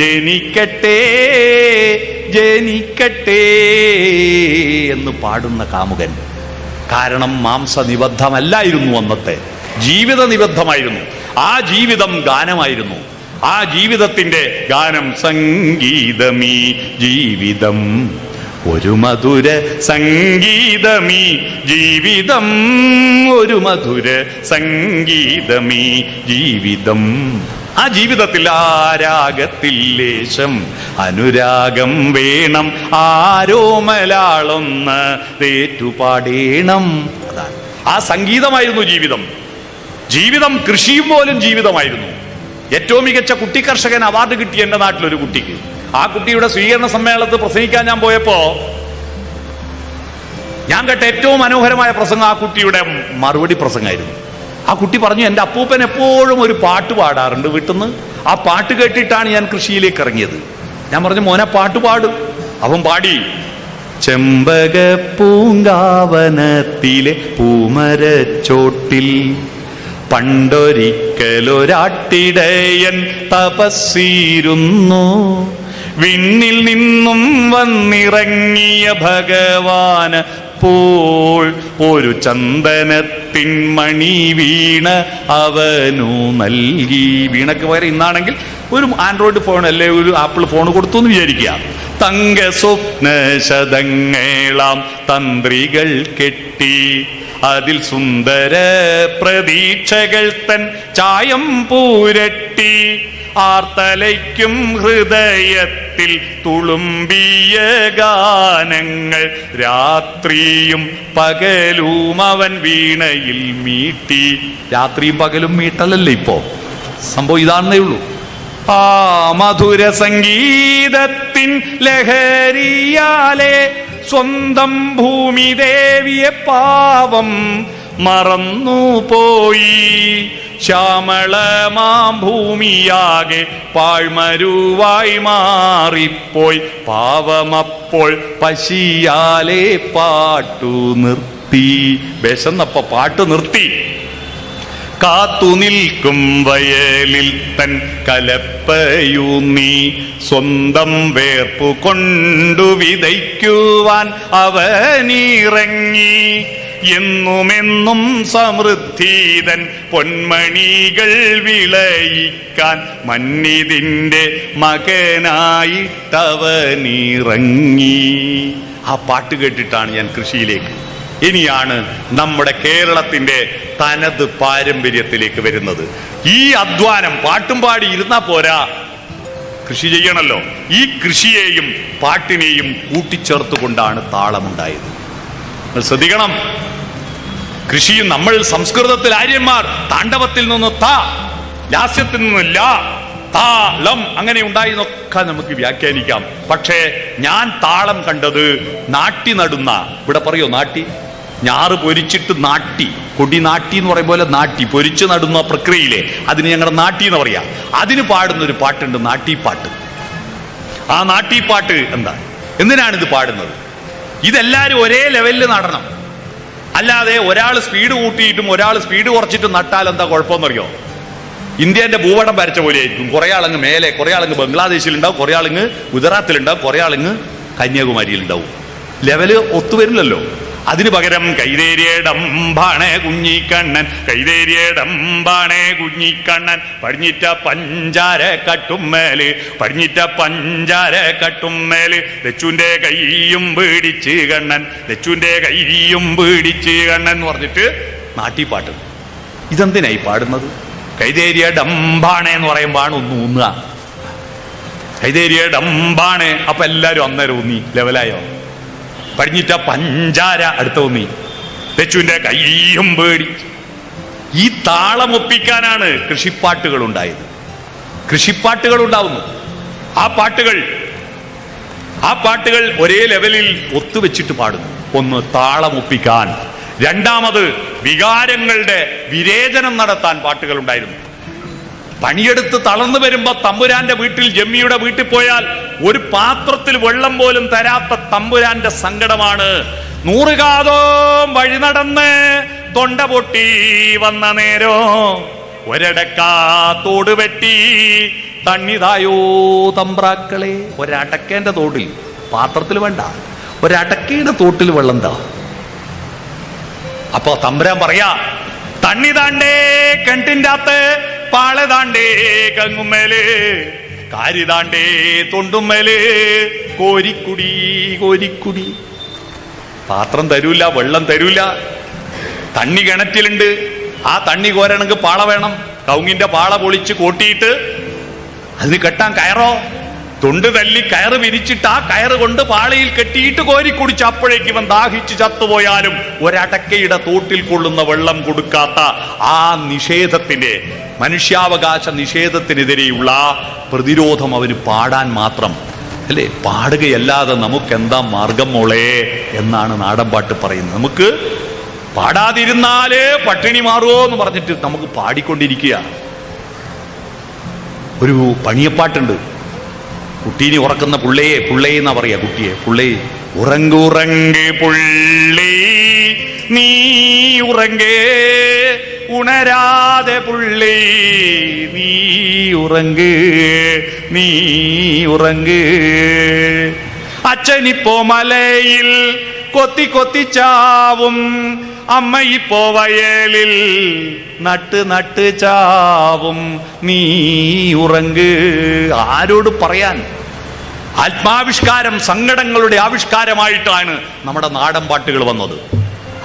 ജനിക്കട്ടെ എന്ന് പാടുന്ന കാമുകൻ. കാരണം മാംസനിബദ്ധമല്ലായിരുന്നു അന്നത്തെ ജീവിത നിബദ്ധമായിരുന്നു. ആ ജീവിതം ഗാനമായിരുന്നു. ആ ജീവിതത്തിന്റെ ഗാനം സംഗീതമീ ജീവിതം, ഒരു മധുര സംഗീതമീ ജീവിതം, ഒരു മധുര സംഗീതമീ ജീവിതം. ആ ജീവിതത്തിൽ ആരാഗത്തിൽ ലേശം അനുരാഗം വേണം, ആരോമലാളൊന്ന് തേറ്റുപാടേണം. അതാണ് ആ സംഗീതമായിരുന്നു ജീവിതം. കൃഷിയും പോലും ജീവിതമായിരുന്നു. ഏറ്റവും മികച്ച കുട്ടി കർഷകൻ അവാർഡ് കിട്ടി എന്റെ നാട്ടിലൊരു കുട്ടിക്ക്. ആ കുട്ടിയുടെ സ്വീകരണ സമ്മേളനത്തിൽ പ്രസംഗിക്കാൻ ഞാൻ പോയപ്പോ ഞാൻ കേട്ട ഏറ്റവും മനോഹരമായ പ്രസംഗം ആ കുട്ടിയുടെ മറുപടി പ്രസംഗമായിരുന്നു. ആ കുട്ടി പറഞ്ഞു, എൻ്റെ അപ്പൂപ്പൻ എപ്പോഴും ഒരു പാട്ട് പാടാറുണ്ട് വീട്ടിൽ നിന്ന്. ആ പാട്ട് കേട്ടിട്ടാണ് ഞാൻ കൃഷിയിലേക്ക് ഇറങ്ങിയത്. ഞാൻ പറഞ്ഞു, മോനെ പാട്ട് പാടും. അവൻ പാടി, ചെമ്പക പൂങ്കാവനത്തിലെ പൂമരച്ചോട്ടിൽ പണ്ടൊരിക്കലൊരാട്ടിടയൻ തപസ്സിരുന്നു, വിണ്ണിൽ നിന്നും വന്നിറങ്ങിയ ഭഗവാന് പോൾ ഒരു ചന്ദനത്തിൻ മണി വീണ അവനു നൽകി. വീണക്ക് പകരം ഇന്നാണെങ്കിൽ ഒരു ആൻഡ്രോയിഡ് ഫോൺ അല്ലെ ഒരു ആപ്പിൾ ഫോൺ കൊടുത്തു എന്ന് വിചാരിക്കുക. തങ്ക സ്വപ്ന ശതങ്ങളാം തന്ത്രികൾ കെട്ടി, അതിൽ സുന്ദര പ്രതീക്ഷകൾ തൻ ചായം പൂരട്ടി, ആർത്തലയ്ക്കും ഹൃദയത്തിൽ തുളുമ്പിയ ഗാനങ്ങൾ രാത്രിയും പകലും അവൻ വീണയിൽ മീട്ടി. രാത്രിയും പകലും മീട്ടലല്ലേ ഇപ്പോ സംഭവം, ഇതാണെന്നേ ഉള്ളൂ. ആ മധുര സംഗീതത്തിൻ ലഹരിയാലെ സ്വന്തം ഭൂമി ദേവിയെ പാവം മറന്നുപോയി. ശ്യാമളമാം ഭൂമിയാകെ പാഴ്മരുവായി മാറിപ്പോയി. പാവമപ്പോൾ പശിയാലെ പാട്ടു നിർത്തി. വിശന്നപ്പ പാട്ട് നിർത്തി. കാത്തു നിൽക്കും വയലിൽ തൻ കലപ്പയൂന്നി, സ്വന്തം വേർപ്പു കൊണ്ടു വിതയ്ക്കുവാൻ അവനിറങ്ങി. എന്നുമെന്നും സമൃദ്ധിതൻ പൊന്മണികൾ വിളയിക്കാൻ മന്നിതിൻ്റെ മകനായിട്ടവനിറങ്ങി. ആ പാട്ട് കേട്ടിട്ടാണ് ഞാൻ കൃഷിയിലേക്ക്. ഇനിയാണ് നമ്മുടെ കേരളത്തിന്റെ തനത് പാരമ്പര്യത്തിലേക്ക് വരുന്നത്. ഈ അധ്വാനം പാട്ടും പാടി ഇരുന്നാ പോരാ, കൃഷി ചെയ്യണല്ലോ. ഈ കൃഷിയെയും പാട്ടിനെയും കൂട്ടിച്ചേർത്തുകൊണ്ടാണ് താളമുണ്ടായത്. നിങ്ങൾ ശ്രദ്ധിക്കണം. കൃഷിയും നമ്മൾ സംസ്കൃതത്തിൽ ആര്യന്മാർ താണ്ഡവത്തിൽ നിന്ന് താ, ലാസ്യത്തിൽ നിന്ന് ലാ, താളം അങ്ങനെ ഉണ്ടായി എന്നൊക്കെ നമുക്ക് വ്യാഖ്യാനിക്കാം. പക്ഷേ ഞാൻ താളം കണ്ടത് നാട്ടി നടുന്ന, ഇവിടെ പറയോ നാട്ടി, ഞാറ് പൊരിച്ചിട്ട് നാട്ടി, കൊടി നാട്ടി എന്ന് പറയും പോലെ നാട്ടി പൊരിച്ചു നടുന്ന പ്രക്രിയയിലെ അതിന് ഞങ്ങളുടെ നാട്ടി എന്ന് പറയാം. അതിന് പാടുന്നൊരു പാട്ടുണ്ട്, നാട്ടിപ്പാട്ട്. ആ നാട്ടിപ്പാട്ട് എന്തിനാണിത് പാടുന്നത്? ഇതെല്ലാവരും ഒരേ ലെവലിൽ നടണം. അല്ലാതെ ഒരാൾ സ്പീഡ് കൂട്ടിയിട്ടും ഒരാൾ സ്പീഡ് കുറച്ചിട്ടും നട്ടാൽ എന്താ കുഴപ്പമെന്നറിയോ? ഇന്ത്യന്റെ ഭൂപടം വരച്ച പോലെ ആയിരിക്കും. കുറെ ആളങ്ങ് മേലെ, കുറെ ആളങ്ങ് ബംഗ്ലാദേശിലുണ്ടാവും, കുറെ ആളങ്ങ് ഗുജറാത്തിലുണ്ടാവും, കുറെ ആളങ്ങ് കന്യാകുമാരിയിലുണ്ടാവും. ലെവല് ഒത്തുവരില്ലല്ലോ. അതിനു പകരം കൈതേരിയടമ്പാണേ കുഞ്ഞിക്കണ്ണൻ, കൈതേരിയടമ്പാണേ കുഞ്ഞിക്കണ്ണൻ, പടിഞ്ഞിറ്റ പഞ്ചാര കട്ടുമ്മേല്, പടിഞ്ഞിറ്റ പഞ്ചാര കട്ടുമ്മേല്, ലച്ചുവിന്റെ കൈയും പിടിച്ച് കണ്ണൻ, ലച്ചുവിന്റെ കൈയും പിടിച്ച് കണ്ണൻ എന്ന് പറഞ്ഞിട്ട് നാട്ടിപ്പാട്ട്. ഇതെന്തിനായി പാടുന്നത്? കൈതേരിയടമ്പാണേ എന്ന് പറയുമ്പോഴാണ് ഒന്ന് ഊന്നുക. കൈതേരിയടമ്പാണ്. അപ്പൊ എല്ലാരും അന്നേരം ഊന്നി, ലെവലായോ? പടിഞ്ഞിറ്റ പഞ്ചാര അടുത്ത ഊന്നി, ലച്ചുവിന്റെ കയ്യും പേടി. ഈ താളമൊപ്പിക്കാനാണ് കൃഷിപ്പാട്ടുകൾ ഉണ്ടായത്. കൃഷിപ്പാട്ടുകൾ ഉണ്ടാവുന്നു. ആ പാട്ടുകൾ ഒരേ ലെവലിൽ ഒത്തുവെച്ചിട്ട് പാടുന്നു. ഒന്ന് താളമൊപ്പിക്കാൻ, രണ്ടാമത് വികാരങ്ങളുടെ വിരേചനം നടത്താൻ പാട്ടുകൾ ഉണ്ടായിരുന്നു. പണിയെടുത്ത് തളർന്നു വരുമ്പോ തമ്പുരാന്റെ വീട്ടിൽ, ജമ്മിയുടെ വീട്ടിൽ പോയാൽ ഒരു പാത്രത്തിൽ വെള്ളം പോലും തരാത്ത തമ്പുരാന്റെ സങ്കടമാണ്. 100 കാതോം വഴി നടന്ന് തൊണ്ട പൊട്ടി വന്ന നേരോ ഒരടക്കാ തോട് വെട്ടി തണ്ണിതായോ തമ്പ്രാക്കളെ. ഒരടക്കേന്റെ തോട്ടിൽ, പാത്രത്തിൽ വേണ്ട, ഒരടക്കയുടെ തോട്ടിൽ വെള്ളം താ. അപ്പൊ തമ്പുരാൻ പറയാ, തണ്ണി താണ്ടേ കെട്ടിൻ്റെ അകത്ത്, പാള താണ്ടേ കങ്ങുമ്മേല്, കാരി താണ്ടേ തൊണ്ടുമ്മേല്, കോരിക്കുടി കോരിക്കുടി. പാത്രം തരൂല, വെള്ളം തരൂല. തണ്ണി കിണറ്റിലുണ്ട്. ആ തണ്ണി കോരണമെങ്കിൽ പാള വേണം. കവുങ്ങിന്റെ പാള പൊളിച്ച് കോട്ടിയിട്ട് അതിന് കെട്ടാൻ കയറോ? തൊണ്ട് തല്ലി കയറ് വിരിച്ചിട്ട് ആ കയറ് കൊണ്ട് പാളയിൽ കെട്ടിയിട്ട് കോരി കുടിച്ച് അപ്പോഴേക്ക് ഇവൻ ദാഹിച്ച് ചത്തുപോയാലും ഒരടക്കയുടെ തോട്ടിൽ കൊള്ളുന്ന വെള്ളം കൊടുക്കാത്ത ആ നിഷേധത്തിന്റെ, മനുഷ്യാവകാശ നിഷേധത്തിനെതിരെയുള്ള പ്രതിരോധം അവന് പാടാൻ മാത്രം അല്ലേ? പാടുകയല്ലാതെ നമുക്കെന്താ മാർഗം മോളെ എന്നാണ് നാടൻപാട്ട് പറയുന്നത്. നമുക്ക് പാടാതിരുന്നാല് പട്ടിണി മാറുമോ എന്ന് പറഞ്ഞിട്ട് നമുക്ക് പാടിക്കൊണ്ടിരിക്കുക. ഒരു പണിയപ്പാട്ടുണ്ട്. കുട്ടീനെ ഉറക്കുന്ന പുള്ളയെ, പുള്ളേ എന്നാ പറയാ കുട്ടിയെ, പുള്ളേ. ഉറങ്ങുറങ്ങ് പുള്ളി നീ ഉറങ്ങേ, ഉണരാതെ പുള്ളി നീ ഉറങ്ങ്, നീ ഉറങ്ങ്. അച്ഛനിപ്പോ മലയിൽ കൊത്തി കൊത്തിച്ചാവും, അമ്മയിപ്പോ വയലിൽ നട്ട് നട്ട് ചാവും, നീ ഉറങ്ങ്. ആരോട് പറയാൻ? ആത്മാവിഷ്കാരം, സങ്കടങ്ങളുടെ ആവിഷ്കാരമായിട്ടാണ് നമ്മുടെ നാടൻ പാട്ടുകൾ വന്നത്.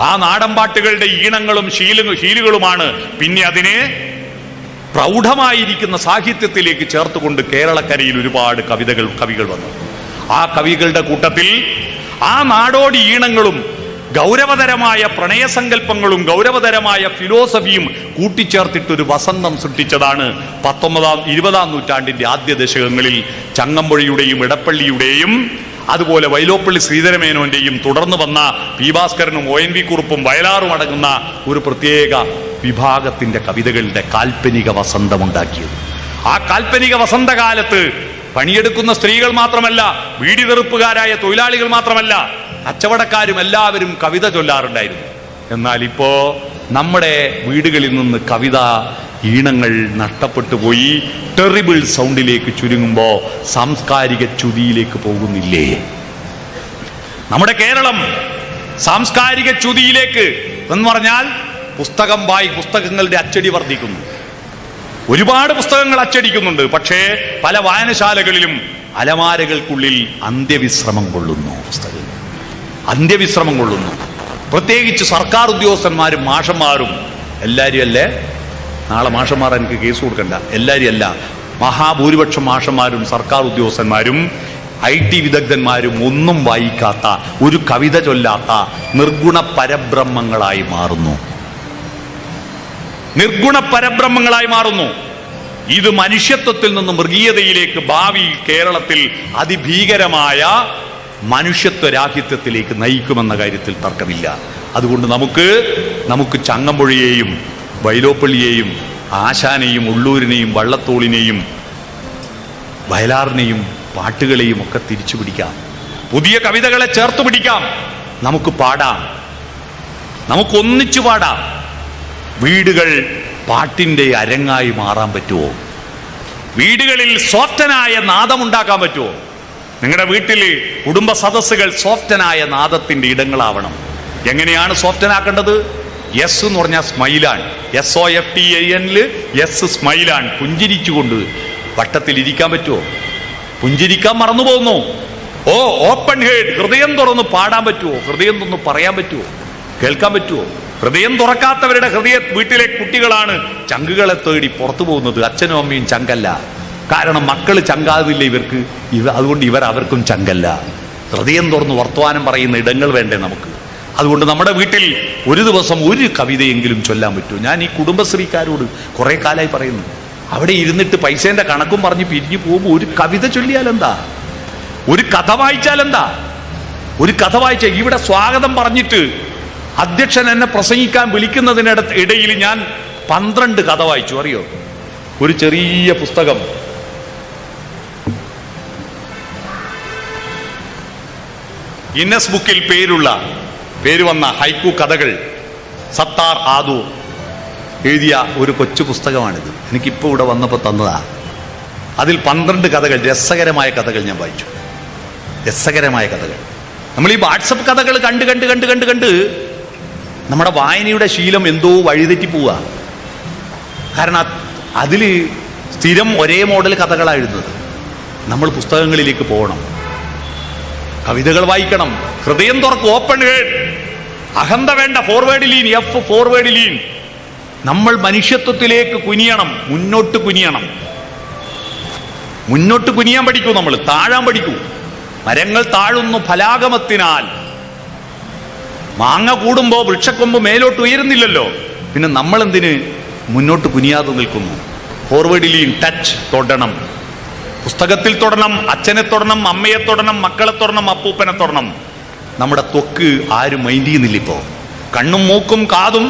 ആ നാടൻ പാട്ടുകളുടെ ഈണങ്ങളും ശീലുകളുമാണ് പിന്നെ അതിനെ പ്രൗഢമായിരിക്കുന്ന സാഹിത്യത്തിലേക്ക് ചേർത്തുകൊണ്ട് കേരളക്കരയിൽ ഒരുപാട് കവികൾ വന്നു. ആ കവികളുടെ കൂട്ടത്തിൽ ആ നാടോടി ഈണങ്ങളും ഗൗരവതരമായ പ്രണയസങ്കല്പങ്ങളും ഗൗരവതരമായ ഫിലോസഫിയും കൂട്ടിച്ചേർത്തിട്ടൊരു വസന്തം സൃഷ്ടിച്ചതാണ് 19-20 നൂറ്റാണ്ടിന്റെ ആദ്യ ദശകങ്ങളിൽ ചങ്ങമ്പുഴയുടെയും ഇടപ്പള്ളിയുടെയും അതുപോലെ വൈലോപ്പള്ളി ശ്രീധരമേനോന്റെയും തുടർന്ന് വന്ന പി ഭാസ്കരനും ONV കുറുപ്പും വയലാറും അടങ്ങുന്ന ഒരു പ്രത്യേക വിഭാഗത്തിന്റെ കവിതകളുടെ കാൽപ്പനിക വസന്തമുണ്ടാക്കിയത്. ആ കാൽപ്പനിക വസന്തകാലത്ത് പണിയെടുക്കുന്ന സ്ത്രീകൾ മാത്രമല്ല, വീടി തെറുപ്പുകാരായ തൊഴിലാളികൾ മാത്രമല്ല, കച്ചവടക്കാരും എല്ലാവരും കവിത ചൊല്ലാറുണ്ടായിരുന്നു. എന്നാൽ ഇപ്പോ നമ്മുടെ വീടുകളിൽ നിന്ന് കവിത ഈണങ്ങൾ നഷ്ടപ്പെട്ടു പോയി ടെറിബിൾ സൗണ്ടിലേക്ക് ചുരുങ്ങുമ്പോ സാംസ്കാരിക ച്യുതിയിലേക്ക് പോകുന്നില്ലേ? നമ്മുടെ കേരളം സാംസ്കാരിക ച്യുതിയിലേക്ക് എന്ന് പറഞ്ഞാൽ പുസ്തകങ്ങളുടെ അച്ചടി വർദ്ധിക്കുന്നു. ഒരുപാട് പുസ്തകങ്ങൾ അച്ചടിക്കുന്നുണ്ട്. പക്ഷേ പല വായനശാലകളിലും അലമാരകൾക്കുള്ളിൽ അന്ത്യവിശ്രമം കൊള്ളുന്നു. പുസ്തകങ്ങൾ അന്ത്യവിശ്രമം കൊള്ളുന്നു. പ്രത്യേകിച്ച് സർക്കാർ ഉദ്യോഗസ്ഥന്മാരും മാഷന്മാരും. എല്ലാവരും അല്ലേ? നാളെ മാഷന്മാർ എനിക്ക് കേസ് കൊടുക്കണ്ട. എല്ലാവരും അല്ല, മഹാഭൂരിപക്ഷം മാഷന്മാരും സർക്കാർ ഉദ്യോഗസ്ഥന്മാരും IT വിദഗ്ധന്മാരും ഒന്നും വായിക്കാത്ത, ഒരു കവിത ചൊല്ലാത്ത നിർഗുണ പരബ്രഹ്മങ്ങളായി മാറുന്നു. നിർഗുണ പരബ്രഹ്മങ്ങളായി മാറുന്നു. ഇത് മനുഷ്യത്വത്തിൽ നിന്ന് മൃഗീയതയിലേക്ക് ഭാവിയിൽ കേരളത്തിൽ അതിഭീകരമായ മനുഷ്യത്വരാഹിത്യത്തിലേക്ക് നയിക്കുമെന്ന കാര്യത്തിൽ തർക്കമില്ല. അതുകൊണ്ട് നമുക്ക് ചങ്ങമ്പുഴയെയും വൈലോപ്പള്ളിയെയും ആശാനെയും ഉള്ളൂരിനെയും വള്ളത്തോളിനെയും വയലാറിനെയും പാട്ടുകളെയും ഒക്കെ തിരിച്ചു പിടിക്കാം. പുതിയ കവിതകളെ ചേർത്ത് പിടിക്കാം. നമുക്ക് പാടാം, നമുക്കൊന്നിച്ചു പാടാം. വീടുകൾ പാട്ടിൻ്റെ അരങ്ങായി മാറാൻ പറ്റുമോ? വീടുകളിൽ സോഫ്റ്റനായ നാദമുണ്ടാക്കാൻ പറ്റുമോ? നിങ്ങളുടെ വീട്ടിൽ കുടുംബ സദസ്സുകൾ സോഫ്റ്റനായ നാദത്തിൻ്റെ ഇടങ്ങളാവണം. എങ്ങനെയാണ് സോഫ്റ്റനാക്കേണ്ടത്? എസ് എന്ന് പറഞ്ഞാൽ സ്മൈലാണ്. SOFTAN S സ്മൈലാണ്. പുഞ്ചിരിച്ചുകൊണ്ട് വട്ടത്തിൽ ഇരിക്കാൻ പറ്റുമോ? പുഞ്ചിരിക്കാൻ മറന്നു പോകുന്നു. ഓപ്പൺ ഹേഡ്, ഹൃദയം തുറന്ന് പാടാൻ പറ്റുമോ? ഹൃദയം തുറന്ന് പറയാൻ പറ്റുമോ? കേൾക്കാൻ പറ്റുമോ? ഹൃദയം തുറക്കാത്തവരുടെ വീട്ടിലെ കുട്ടികളാണ് ചങ്കുകളെ തേടി പുറത്തു പോകുന്നത്. അച്ഛനും അമ്മയും ചങ്കല്ല. കാരണം മക്കൾ ചങ്കാവില്ല ഇവർക്ക്, അതുകൊണ്ട് അവർക്കും ചങ്കല്ല. ഹൃദയം തുറന്ന് വർത്തമാനം പറയുന്ന ഇടങ്ങൾ വേണ്ടേ നമുക്ക്? അതുകൊണ്ട് നമ്മുടെ വീട്ടിൽ ഒരു ദിവസം ഒരു കവിതയെങ്കിലും ചൊല്ലാൻ പറ്റുമോ? ഞാൻ ഈ കുടുംബശ്രീക്കാരോട് കുറെ കാലമായി പറയുന്നു, അവിടെ ഇരുന്നിട്ട് പൈസേന്റെ കണക്കും പറഞ്ഞ് പിരിഞ്ഞു പോകുമ്പോൾ ഒരു കവിത ചൊല്ലിയാലെന്താ? ഒരു കഥ വായിച്ചാലെന്താ? ഒരു കഥ വായിച്ച ഇവിടെ സ്വാഗതം പറഞ്ഞിട്ട് അധ്യക്ഷൻ എന്നെ പ്രസംഗിക്കാൻ വിളിക്കുന്നതിനിടയിൽ ഞാൻ 12 കഥ വായിച്ചു. അറിയോ? ഒരു ചെറിയ പുസ്തകം, ഗിന്നസ് ബുക്കിൽ പേര് വന്ന ഹൈക്കു കഥകൾ സത്താർ ആദു എഴുതിയ ഒരു കൊച്ചു പുസ്തകമാണിത്. എനിക്കിപ്പോൾ ഇവിടെ വന്നപ്പോൾ തന്നതാ. അതിൽ 12 കഥകൾ, രസകരമായ കഥകൾ ഞാൻ വായിച്ചു. രസകരമായ കഥകൾ. നമ്മൾ ഈ വാട്സപ്പ് കഥകൾ കണ്ട് നമ്മുടെ വായനയുടെ ശീലം എന്തോ വഴിതെറ്റി പോവുക. കാരണം അതിൽ സ്ഥിരം ഒരേ മോഡൽ കഥകളാണ് എഴുതുന്നത്. നമ്മൾ പുസ്തകങ്ങളിലേക്ക് പോകണം, കവിതകൾ വായിക്കണം, ഹൃദയം തുറക്കും, ഓപ്പൺ ഹേഡ്. അഹന്ത വേണ്ട, ഫോർവേഡ് ലീൻ, ഫോർവേഡ് ലീൻ. നമ്മൾ മനുഷ്യത്വത്തിലേക്ക് കുനിയണം, മുന്നോട്ട് കുനിയാൻ പഠിക്കൂ. നമ്മൾ താഴാൻ പഠിക്കൂ. മരങ്ങൾ താഴുന്നു ഫലാഗമത്തിനാൽ. മാങ്ങ കൂടുമ്പോ വൃക്ഷക്കൊമ്പ് മേലോട്ട് ഉയരുന്നില്ലല്ലോ. പിന്നെ നമ്മൾ എന്തിന് മുന്നോട്ട് കുനിയാതെ നിൽക്കുന്നു? ഫോർവേഡ് ലീൻ, ടച്ച്, തൊടണം. പുസ്തകത്തിൽ തൊടണം, അച്ഛനെ തൊടണം, അമ്മയെ തൊടണം, മക്കളെ തൊടണം, അപ്പൂപ്പനെ തൊടണം. നമ്മുടെ ത്വക്ക് ആരും മൈൻഡ് ചെയ്യുന്നില്ല. ഇപ്പോ കണ്ണും മൂക്കും കാതും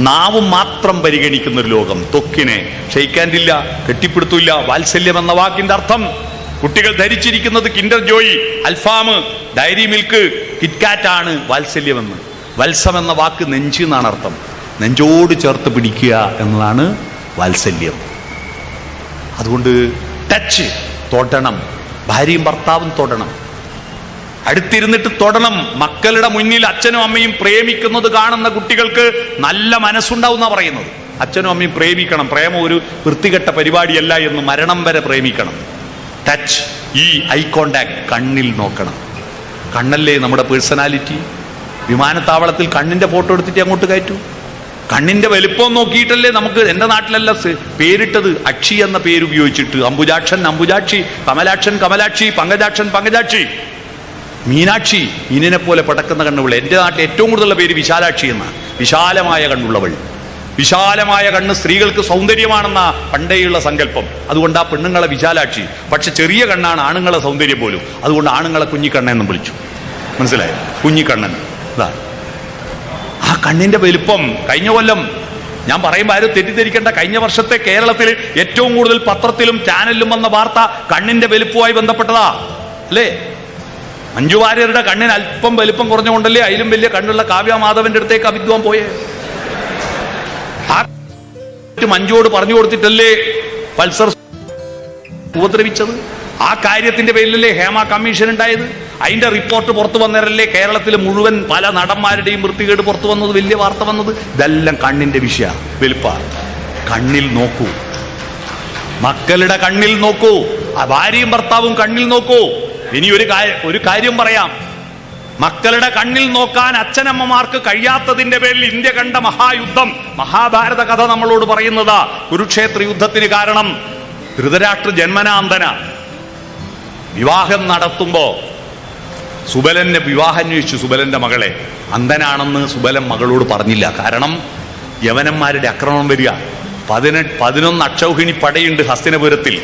നാവും മാത്രം പരിഗണിക്കുന്ന ഒരു ലോകം. ത്വക്കിനെ ക്ഷയിക്കാനില്ല, കെട്ടിപ്പിടുത്തില്ല. വാത്സല്യം എന്ന വാക്കിന്റെ അർത്ഥം കുട്ടികൾ ധരിച്ചിരിക്കുന്നത് കിൻഡർ ജോയ്, അൽഫാം, ഡയറി മിൽക്ക്, കിറ്റ്കാറ്റ് ആണ് വാത്സല്യമെന്ന്. വത്സം എന്ന വാക്ക് നെഞ്ച് എന്നാണ് അർത്ഥം. നെഞ്ചോട് ചേർത്ത് പിടിക്കുക എന്നതാണ് വാത്സല്യം. അതുകൊണ്ട് ടച്ച്, തൊടണം. ഭാര്യയും ഭർത്താവും തൊടണം, അടുത്തിരുന്നിട്ട് തൊടണം. മക്കളുടെ മുന്നിൽ അച്ഛനും അമ്മയും പ്രേമിക്കുന്നത് കാണുന്ന കുട്ടികൾക്ക് നല്ല മനസ്സുണ്ടാവുന്ന പറയുന്നത്. അച്ഛനും അമ്മയും പ്രേമിക്കണം. പ്രേമം ഒരു വൃത്തികെട്ട പരിപാടിയല്ല എന്ന് മരണം വരെ പ്രേമിക്കണം. ടച്ച്, ഈ ഐ കോണ്ടാക്ട്, കണ്ണിൽ നോക്കണം. കണ്ണല്ലേ നമ്മുടെ പേഴ്സണാലിറ്റി. വിമാനത്താവളത്തിൽ കണ്ണിന്റെ ഫോട്ടോ എടുത്തിട്ട് അങ്ങോട്ട് കയറ്റൂ. കണ്ണിന്റെ വലുപ്പം നോക്കിയിട്ടല്ലേ നമുക്ക്. എൻ്റെ നാട്ടിലല്ല പേരിട്ടത്, അക്ഷി എന്ന പേര് ഉപയോഗിച്ചിട്ട്. അംബുജാക്ഷൻ അംബുജാക്ഷി, കമലാക്ഷൻ കമലാക്ഷി, പങ്കജാക്ഷൻ പങ്കജാക്ഷി, മീനാക്ഷി, മീനിനെ പോലെ പടക്കുന്ന കണ്ണുകൾ. എൻ്റെ നാട്ടിൽ ഏറ്റവും കൂടുതലുള്ള പേര് വിശാലാക്ഷി എന്നാണ്. വിശാലമായ കണ്ണുള്ളവൾ. വിശാലമായ കണ്ണ് സ്ത്രീകൾക്ക് സൗന്ദര്യമാണെന്ന പണ്ടേയുള്ള സങ്കല്പം. അതുകൊണ്ട് ആ പെണ്ണുങ്ങളെ വിശാലാക്ഷി. പക്ഷെ ചെറിയ കണ്ണാണ് ആണുങ്ങളെ സൗന്ദര്യം പോലും. അതുകൊണ്ട് ആണുങ്ങളെ കുഞ്ഞിക്കണ്ണെന്നും വിളിച്ചു. മനസ്സിലായോ? കുഞ്ഞിക്കണ്ണൻ. ഇതാണ് ആ കണ്ണിന്റെ വലുപ്പം. കഴിഞ്ഞ കൊല്ലം, ഞാൻ പറയുമ്പോൾ ആരും തെറ്റിദ്ധരിക്കേണ്ട, കഴിഞ്ഞ വർഷത്തെ കേരളത്തിൽ ഏറ്റവും കൂടുതൽ പത്രത്തിലും ചാനലിലും വന്ന വാർത്ത കണ്ണിന്റെ വലുപ്പവുമായി ബന്ധപ്പെട്ടതാ അല്ലേ? മഞ്ജു വാര്യരുടെ കണ്ണിന് അല്പം വലുപ്പം കുറഞ്ഞുകൊണ്ടല്ലേ അതിലും വലിയ കണ്ണുള്ള കാവ്യ മാധവന്റെ അടുത്തേക്ക് അവിദ്വാൻ പോയേ. ആ മഞ്ജുവോട് പറഞ്ഞു കൊടുത്തിട്ടല്ലേ പൾസർ ഉപദ്രവിച്ചത്? ആ കാര്യത്തിന്റെ പേരിലല്ലേ ഹേമ കമ്മീഷൻ ഉണ്ടായത്? അതിന്റെ റിപ്പോർട്ട് പുറത്തു വന്നവരല്ലേ കേരളത്തിലെ മുഴുവൻ പല നടന്മാരുടെയും വൃത്തികേട് പുറത്തു വന്നത്, വലിയ വാർത്ത വന്നത്? ഇതെല്ലാം കണ്ണിന്റെ വിഷയ വലുപ്പ. കണ്ണിൽ നോക്കൂ, മക്കളുടെ കണ്ണിൽ നോക്കൂ, ഭാര്യയും ഭർത്താവും കണ്ണിൽ നോക്കൂ. ഇനി ഒരു കാര്യം പറയാം. മക്കളുടെ കണ്ണിൽ നോക്കാൻ അച്ഛനമ്മമാർക്ക് കഴിയാത്തതിന്റെ പേരിൽ ഇന്ത്യ കണ്ട മഹായുദ്ധം, മഹാഭാരത കഥ നമ്മളോട് പറയുന്നതാ. കുരുക്ഷേത്ര യുദ്ധത്തിന് കാരണം ധൃതരാഷ്ട്ര ജന്മനാന്തന. വിവാഹം നടത്തുമ്പോ സുബലന്റെ വിവാഹം അന്വേഷിച്ചു, സുബലന്റെ മകളെ. അന്ധനാണെന്ന് സുബലൻ മകളോട് പറഞ്ഞില്ല. കാരണം യവനന്മാരുടെ ആക്രമണം വരിക. 11 അക്ഷൗഹിണി പടയുണ്ട് ഹസ്തിനപുരത്തിൽ.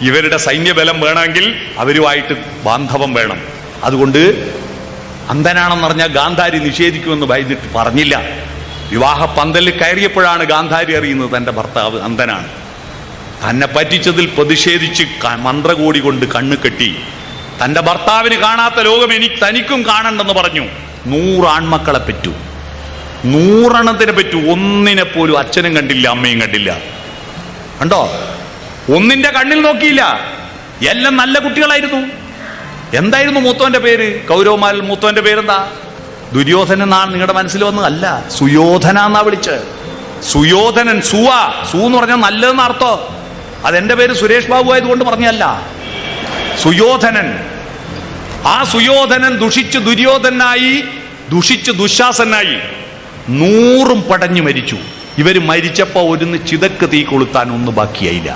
ഇവരുടെ സൈന്യബലം വേണമെങ്കിൽ അവരുമായിട്ട് ബാന്ധവം വേണം. അതുകൊണ്ട് അന്ധനാണെന്ന് പറഞ്ഞാൽ ഗാന്ധാരി നിഷേധിക്കുമെന്ന് ഭയന്നിട്ട് പറഞ്ഞില്ല. വിവാഹ പന്തലിൽ കയറിയപ്പോഴാണ് ഗാന്ധാരി അറിയുന്നത് തൻ്റെ ഭർത്താവ് അന്ധനാണ്. തന്നെ പറ്റിച്ചതിൽ പ്രതിഷേധിച്ച് മന്ത്രകോടി കൊണ്ട് കണ്ണ് കെട്ടി. തൻ്റെ ഭർത്താവിന് കാണാത്ത ലോകം തനിക്കും കാണണ്ടെന്ന് പറഞ്ഞു. 100 ആൺമക്കളെ പെറ്റു. 100 പറ്റൂ, ഒന്നിനെ പോലും അച്ഛനും കണ്ടില്ല, അമ്മയും കണ്ടില്ല. കണ്ടോ? ഒന്നിന്റെ കണ്ണിൽ നോക്കിയില്ല. എല്ലാം നല്ല കുട്ടികളായിരുന്നു. എന്തായിരുന്നു മൂത്തവന്റെ പേര്? കൗരവന്മാരിൽ മൂത്തവന്റെ പേരെന്താ? ദുര്യോധനൻ എന്നാണ് നിങ്ങളുടെ മനസ്സിൽ വന്നത്? അല്ല, സുയോധന എന്നാ വിളിച്ച്. സുയോധനൻ, സൂ എന്ന് പറഞ്ഞാൽ നല്ലതെന്ന് അർത്ഥം. അതെന്റെ പേര് സുരേഷ് ബാബു ആയതുകൊണ്ട് പറഞ്ഞല്ല. സുയോധനൻ. ആ സുയോധനൻ ദുഷിച്ച് ദുര്യോധനായി, ദുഷിച്ച് ദുശാസനായി, 100 പടഞ്ഞു മരിച്ചു. ഇവര് മരിച്ചപ്പോ ഒരുന്ന് ചിതക്ക് തീ കൊളുത്താൻ ഒന്നും ബാക്കിയായില്ല.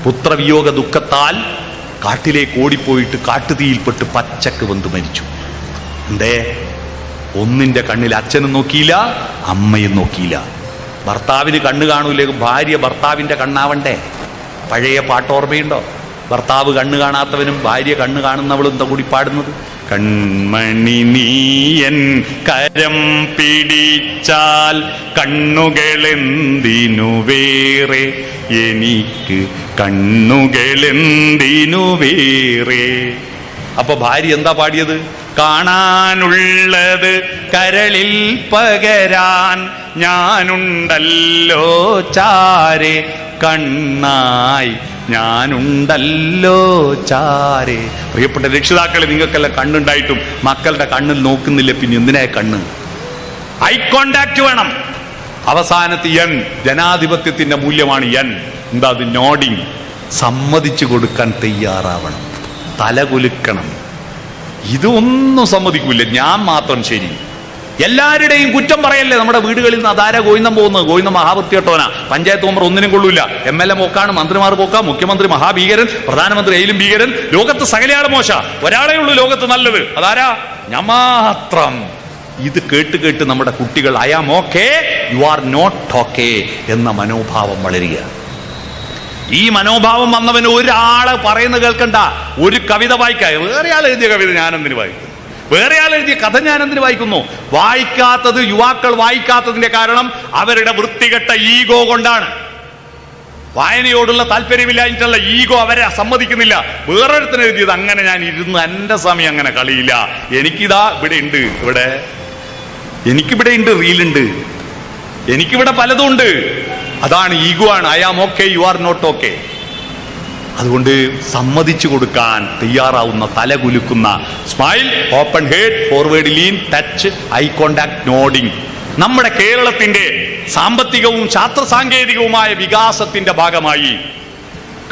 പുത്രവിയോഗ ദുഃഖത്താൽ കാട്ടിലേക്ക് ഓടിപ്പോയിട്ട് കാട്ടുതീയിൽപ്പെട്ട് പച്ചക്ക് വെന്ത് മരിച്ചു. എന്തേ? ഒന്നിന്റെ കണ്ണിൽ അച്ഛനും നോക്കിയില്ല, അമ്മയും നോക്കിയില്ല. ഭർത്താവിന് കണ്ണ് കാണൂലേ? ഭാര്യ ഭർത്താവിന്റെ കണ്ണാവണ്ടേ? പഴയ പാട്ടോർമ്മയുണ്ടോ? ഭർത്താവ് കണ്ണ് കാണാത്തവനും ഭാര്യ കണ്ണ് കാണുന്നവളും എന്താ കൂടി പാടുന്നത്? കൺമണി നീയൻ കരം പിടിച്ചാൽ കണ്ണുകളെന്തിനു വേറെ, എനിക്ക് കണ്ണുകളെന്തിനു വേറെ. അപ്പൊ ഭാര്യ എന്താ പാടിയത്? കാണാനുള്ളത് കരളിൽ പകരാൻ ഞാനുണ്ടല്ലോ ചാരെ, കണ്ണായി ഞാനുണ്ടല്ലോ ചാരെ. പ്രിയപ്പെട്ട രക്ഷിതാക്കളെ, നിങ്ങൾക്കെല്ലാം കണ്ണുണ്ടായിട്ടും മക്കളുടെ കണ്ണിൽ നോക്കുന്നില്ല. പിന്നെ എന്തിനാ കണ്ണ്? ഐ കോണ്ടാക്ട് വേണം. അവസാനത്തെ എൻ, ജനാധിപത്യത്തിന്റെ മൂല്യമാണ് എൻ. എന്താ അത്? നോഡിങ്. സമ്മതിച്ചു കൊടുക്കാൻ തയ്യാറാവണം, തലകുലുക്കണം. ഇതൊന്നും സമ്മതിക്കൂല. ഞാൻ മാത്രം ശരി. എല്ലാവരുടെയും കുറ്റം പറയല്ലേ. നമ്മുടെ വീടുകളിൽ നിന്ന് അതാരാ ഗോവിന്ദം പോകുന്നത്? ഗോവിന്ദ മഹാവൃത്തിയോട്ടോനാ, പഞ്ചായത്ത് മെമ്പർ ഒന്നിനും കൊള്ളൂല, MLA മോക്കാണ്, മന്ത്രിമാർ പോക്കാം, മുഖ്യമന്ത്രി മഹാഭീകരൻ, പ്രധാനമന്ത്രി അതിലും ഭീകരൻ. ലോകത്ത് സകലയാൾ മോശ, ഒരാളേ ഉള്ളൂ ലോകത്ത് നല്ലത്. അതാരാ? ഞാൻ മാത്രം. ഇത് കേട്ട് കേട്ട് നമ്മുടെ കുട്ടികൾ I am okay, you are not okay എന്ന മനോഭാവം വളരുക. ഈ മനോഭാവം വന്നവന് ഒരാള് പറയുന്നത് കേൾക്കണ്ട. ഒരു കവിത വായിക്കാതെ വേറെ ആൾ എഴുതിയ കവിത ഞാനെന്തിനു വായിക്കും? വേറെ ആൾ എഴുതിയ കഥ ഞാനെന്തിനു വായിക്കുന്നു? വായിക്കാത്തത്, യുവാക്കൾ വായിക്കാത്തതിന്റെ കാരണം അവരുടെ വൃത്തികെട്ട ഈഗോ കൊണ്ടാണ്. വായനയോടുള്ള താല്പര്യമില്ലാഞ്ഞിട്ടുള്ള ഈഗോ അവരെ സമ്മതിക്കുന്നില്ല. വേറൊരുത്തിന് എഴുതിയത് അങ്ങനെ ഞാൻ ഇരുന്ന് എന്റെ സമയം അങ്ങനെ കളിയില്ല, എനിക്കിതാ ഇവിടെ ഉണ്ട്, എനിക്കിവിടെ ഉണ്ട്, റീലുണ്ട്, എനിക്കിവിടെ പലതും ഉണ്ട്. അതാണ് ഈഗോ ആണ്. I am okay, you are not okay. അതുകൊണ്ട് സമ്മതിച്ചു കൊടുക്കാൻ തയ്യാറാവുന്ന, തലകുലുക്കുന്ന, smile, open head, forward lean, touch, eye contact, nodding. നമ്മുടെ കേരളത്തിന്റെ സാമ്പത്തികവും ശാസ്ത്ര സാങ്കേതികവുമായ വികാസത്തിന്റെ ഭാഗമായി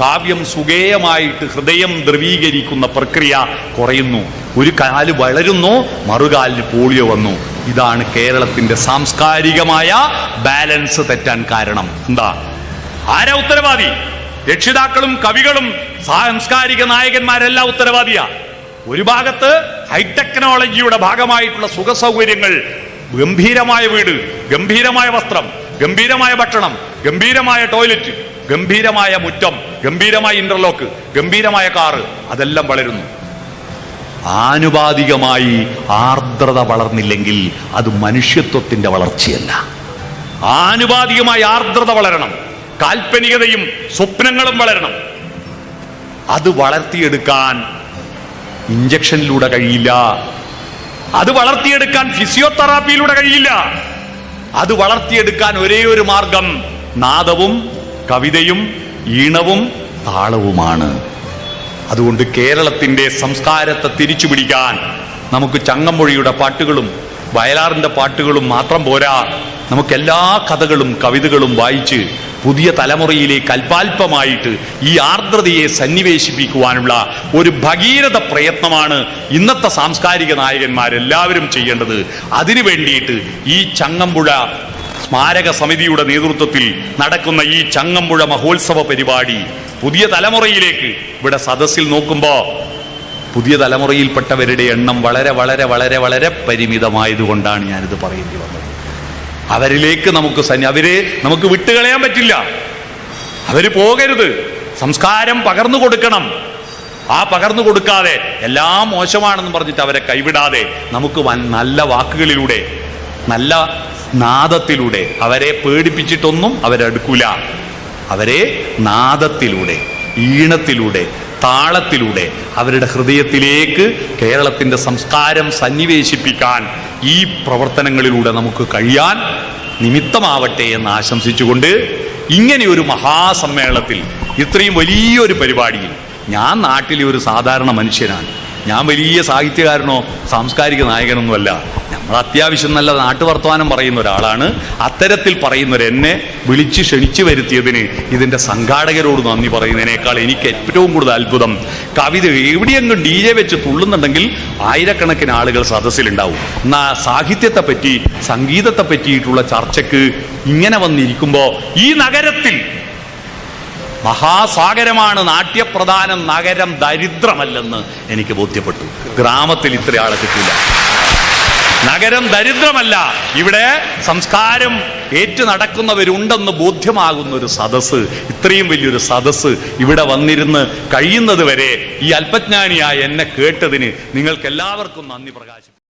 കാവ്യം സുഗേയമായിട്ട് ഹൃദയം ദ്രവീകരിക്കുന്ന പ്രക്രിയ കുറയുന്നു. ഒരു കാല് വളരുന്നു, മറുകാലിന് പോളിയോ വന്നു. ഇതാണ് കേരളത്തിന്റെ സാംസ്കാരികമായ ബാലൻസ് തെറ്റാൻ കാരണം. എന്താ? ആരാ ഉത്തരവാദി? രക്ഷിതാക്കളും കവികളും സാംസ്കാരിക നായകന്മാരെല്ലാം ഉത്തരവാദിയാ. ഒരു ഭാഗത്ത് ഹൈടെക്നോളജിയുടെ ഭാഗമായിട്ടുള്ള സുഖ സൗകര്യങ്ങൾ, ഗംഭീരമായ വീട്, ഗംഭീരമായ വസ്ത്രം, ഗംഭീരമായ ഭക്ഷണം, ഗംഭീരമായ ടോയ്ലറ്റ്, ഗംഭീരമായ മുറ്റം, ഗംഭീരമായ ഇന്റർലോക്ക്, ഗംഭീരമായ കാറ്, അതെല്ലാം വളരുന്നു. ആനുപാതികമായി ആർദ്രത വളർന്നില്ലെങ്കിൽ അത് മനുഷ്യത്വത്തിന്റെ വളർച്ചയല്ല. ആനുപാതികമായി ആർദ്രത വളരണം, കാൽപ്പനികതയും സ്വപ്നങ്ങളും വളരണം. അത് വളർത്തിയെടുക്കാൻ ഇഞ്ചക്ഷനിലൂടെ കഴിയില്ല. അത് വളർത്തിയെടുക്കാൻ ഫിസിയോതെറാപ്പിയിലൂടെ കഴിയില്ല. അത് വളർത്തിയെടുക്കാൻ ഒരേ ഒരു മാർഗം നാദവും കവിതയും ഈണവും താളവുമാണ്. അതുകൊണ്ട് കേരളത്തിന്റെ സംസ്കാരത്തെ തിരിച്ചു പിടിക്കാൻ നമുക്ക് ചങ്ങമ്പുഴയുടെ പാട്ടുകളും വയലാറിന്റെ പാട്ടുകളും മാത്രം പോരാ. നമുക്ക് എല്ലാ കഥകളും കവിതകളും വായിച്ച് പുതിയ തലമുറയിലേക്ക് അല്പാൽപമായിട്ട് ഈ ആർദ്രതയെ സന്നിവേശിപ്പിക്കുവാനുള്ള ഒരു ഭഗീരഥ പ്രയത്നമാണ് ഇന്നത്തെ സാംസ്കാരിക നായകന്മാരെല്ലാവരും ചെയ്യേണ്ടത്. അതിനു വേണ്ടിയിട്ട് ഈ ചങ്ങമ്പുഴ സ്മാരക സമിതിയുടെ നേതൃത്വത്തിൽ നടക്കുന്ന ഈ ചങ്ങമ്പുഴ മഹോത്സവ പരിപാടി പുതിയ തലമുറയിലേക്ക്, ഇവിടെ സദസ്സിൽ നോക്കുമ്പോ പുതിയ തലമുറയിൽപ്പെട്ടവരുടെ എണ്ണം വളരെ വളരെ വളരെ വളരെ പരിമിതമായതുകൊണ്ടാണ് ഞാനിത് പറയേണ്ടി വന്നത്. അവരിലേക്ക് അവരെ നമുക്ക് വിട്ടുകളയാൻ പറ്റില്ല. അവര് പോകരുത്. സംസ്കാരം പകർന്നു കൊടുക്കണം. ആ പകർന്നു കൊടുക്കാതെ എല്ലാം മോശമാണെന്ന് പറഞ്ഞിട്ട് അവരെ കൈവിടാതെ നമുക്ക് നല്ല വാക്കുകളിലൂടെ, നല്ല നാദത്തിലൂടെ, അവരെ പേടിപ്പിച്ചിട്ടൊന്നും അവരെടുക്കൂല. അവരെ നാദത്തിലൂടെ, ഈണത്തിലൂടെ, താളത്തിലൂടെ അവരുടെ ഹൃദയത്തിലേക്ക് കേരളത്തിന്റെ സംസ്കാരം സന്നിവേശിപ്പിക്കാൻ ഈ പ്രവർത്തനങ്ങളിലൂടെ നമുക്ക് കഴിയാൻ നിമിത്തമാവട്ടെ എന്ന് ആശംസിച്ചുകൊണ്ട് ഇങ്ങനെ ഒരു മഹാസമ്മേളനത്തിൽ ഇത്രയും വലിയൊരു പരിപാടിയിൽ ഞാൻ നാട്ടിലെ ഒരു സാധാരണ മനുഷ്യനാണ്. ഞാൻ വലിയ സാഹിത്യകാരനോ സാംസ്കാരിക നായകനൊന്നുമല്ല. നമ്മൾ അത്യാവശ്യം നല്ല നാട്ടുവർത്തമാനം പറയുന്ന ഒരാളാണ്. അത്തരത്തിൽ പറയുന്നവർ എന്നെ വിളിച്ച് ക്ഷണിച്ചു വരുത്തിയതിന് ഇതിൻ്റെ സംഘാടകരോട് നന്ദി പറയുന്നതിനേക്കാൾ എനിക്ക് ഏറ്റവും കൂടുതൽ അത്ഭുതം, കവിത എവിടെയെങ്കിലും DJ വെച്ച് തുള്ളുന്നുണ്ടെങ്കിൽ ആയിരക്കണക്കിന് ആളുകൾ സദസ്സിലുണ്ടാവും. എന്നാൽ സാഹിത്യത്തെ പറ്റി സംഗീതത്തെ പറ്റിയിട്ടുള്ള ചർച്ചയ്ക്ക് ഇങ്ങനെ വന്നിരിക്കുമ്പോൾ ഈ നഗരത്തിൽ മഹാസാഗരമാണ് നാട്യപ്രധാനം, നഗരം ദരിദ്രമല്ലെന്ന് എനിക്ക് ബോധ്യപ്പെട്ടു. ഗ്രാമത്തിൽ ഇത്ര ആളെ കിട്ടില്ല. നഗരം ദരിദ്രമല്ല, ഇവിടെ സംസ്കാരം ഏറ്റു നടക്കുന്നവരുണ്ടെന്ന് ബോധ്യമാകുന്ന ഒരു സദസ്സ്, ഇത്രയും വലിയൊരു സദസ്സ് ഇവിടെ വന്നിരുന്ന് കഴിയുന്നത് വരെ ഈ അല്പജ്ഞാനിയായ എന്നെ കേട്ടതിന് നിങ്ങൾക്ക് എല്ലാവർക്കും നന്ദി പ്രകാശിപ്പിക്കും.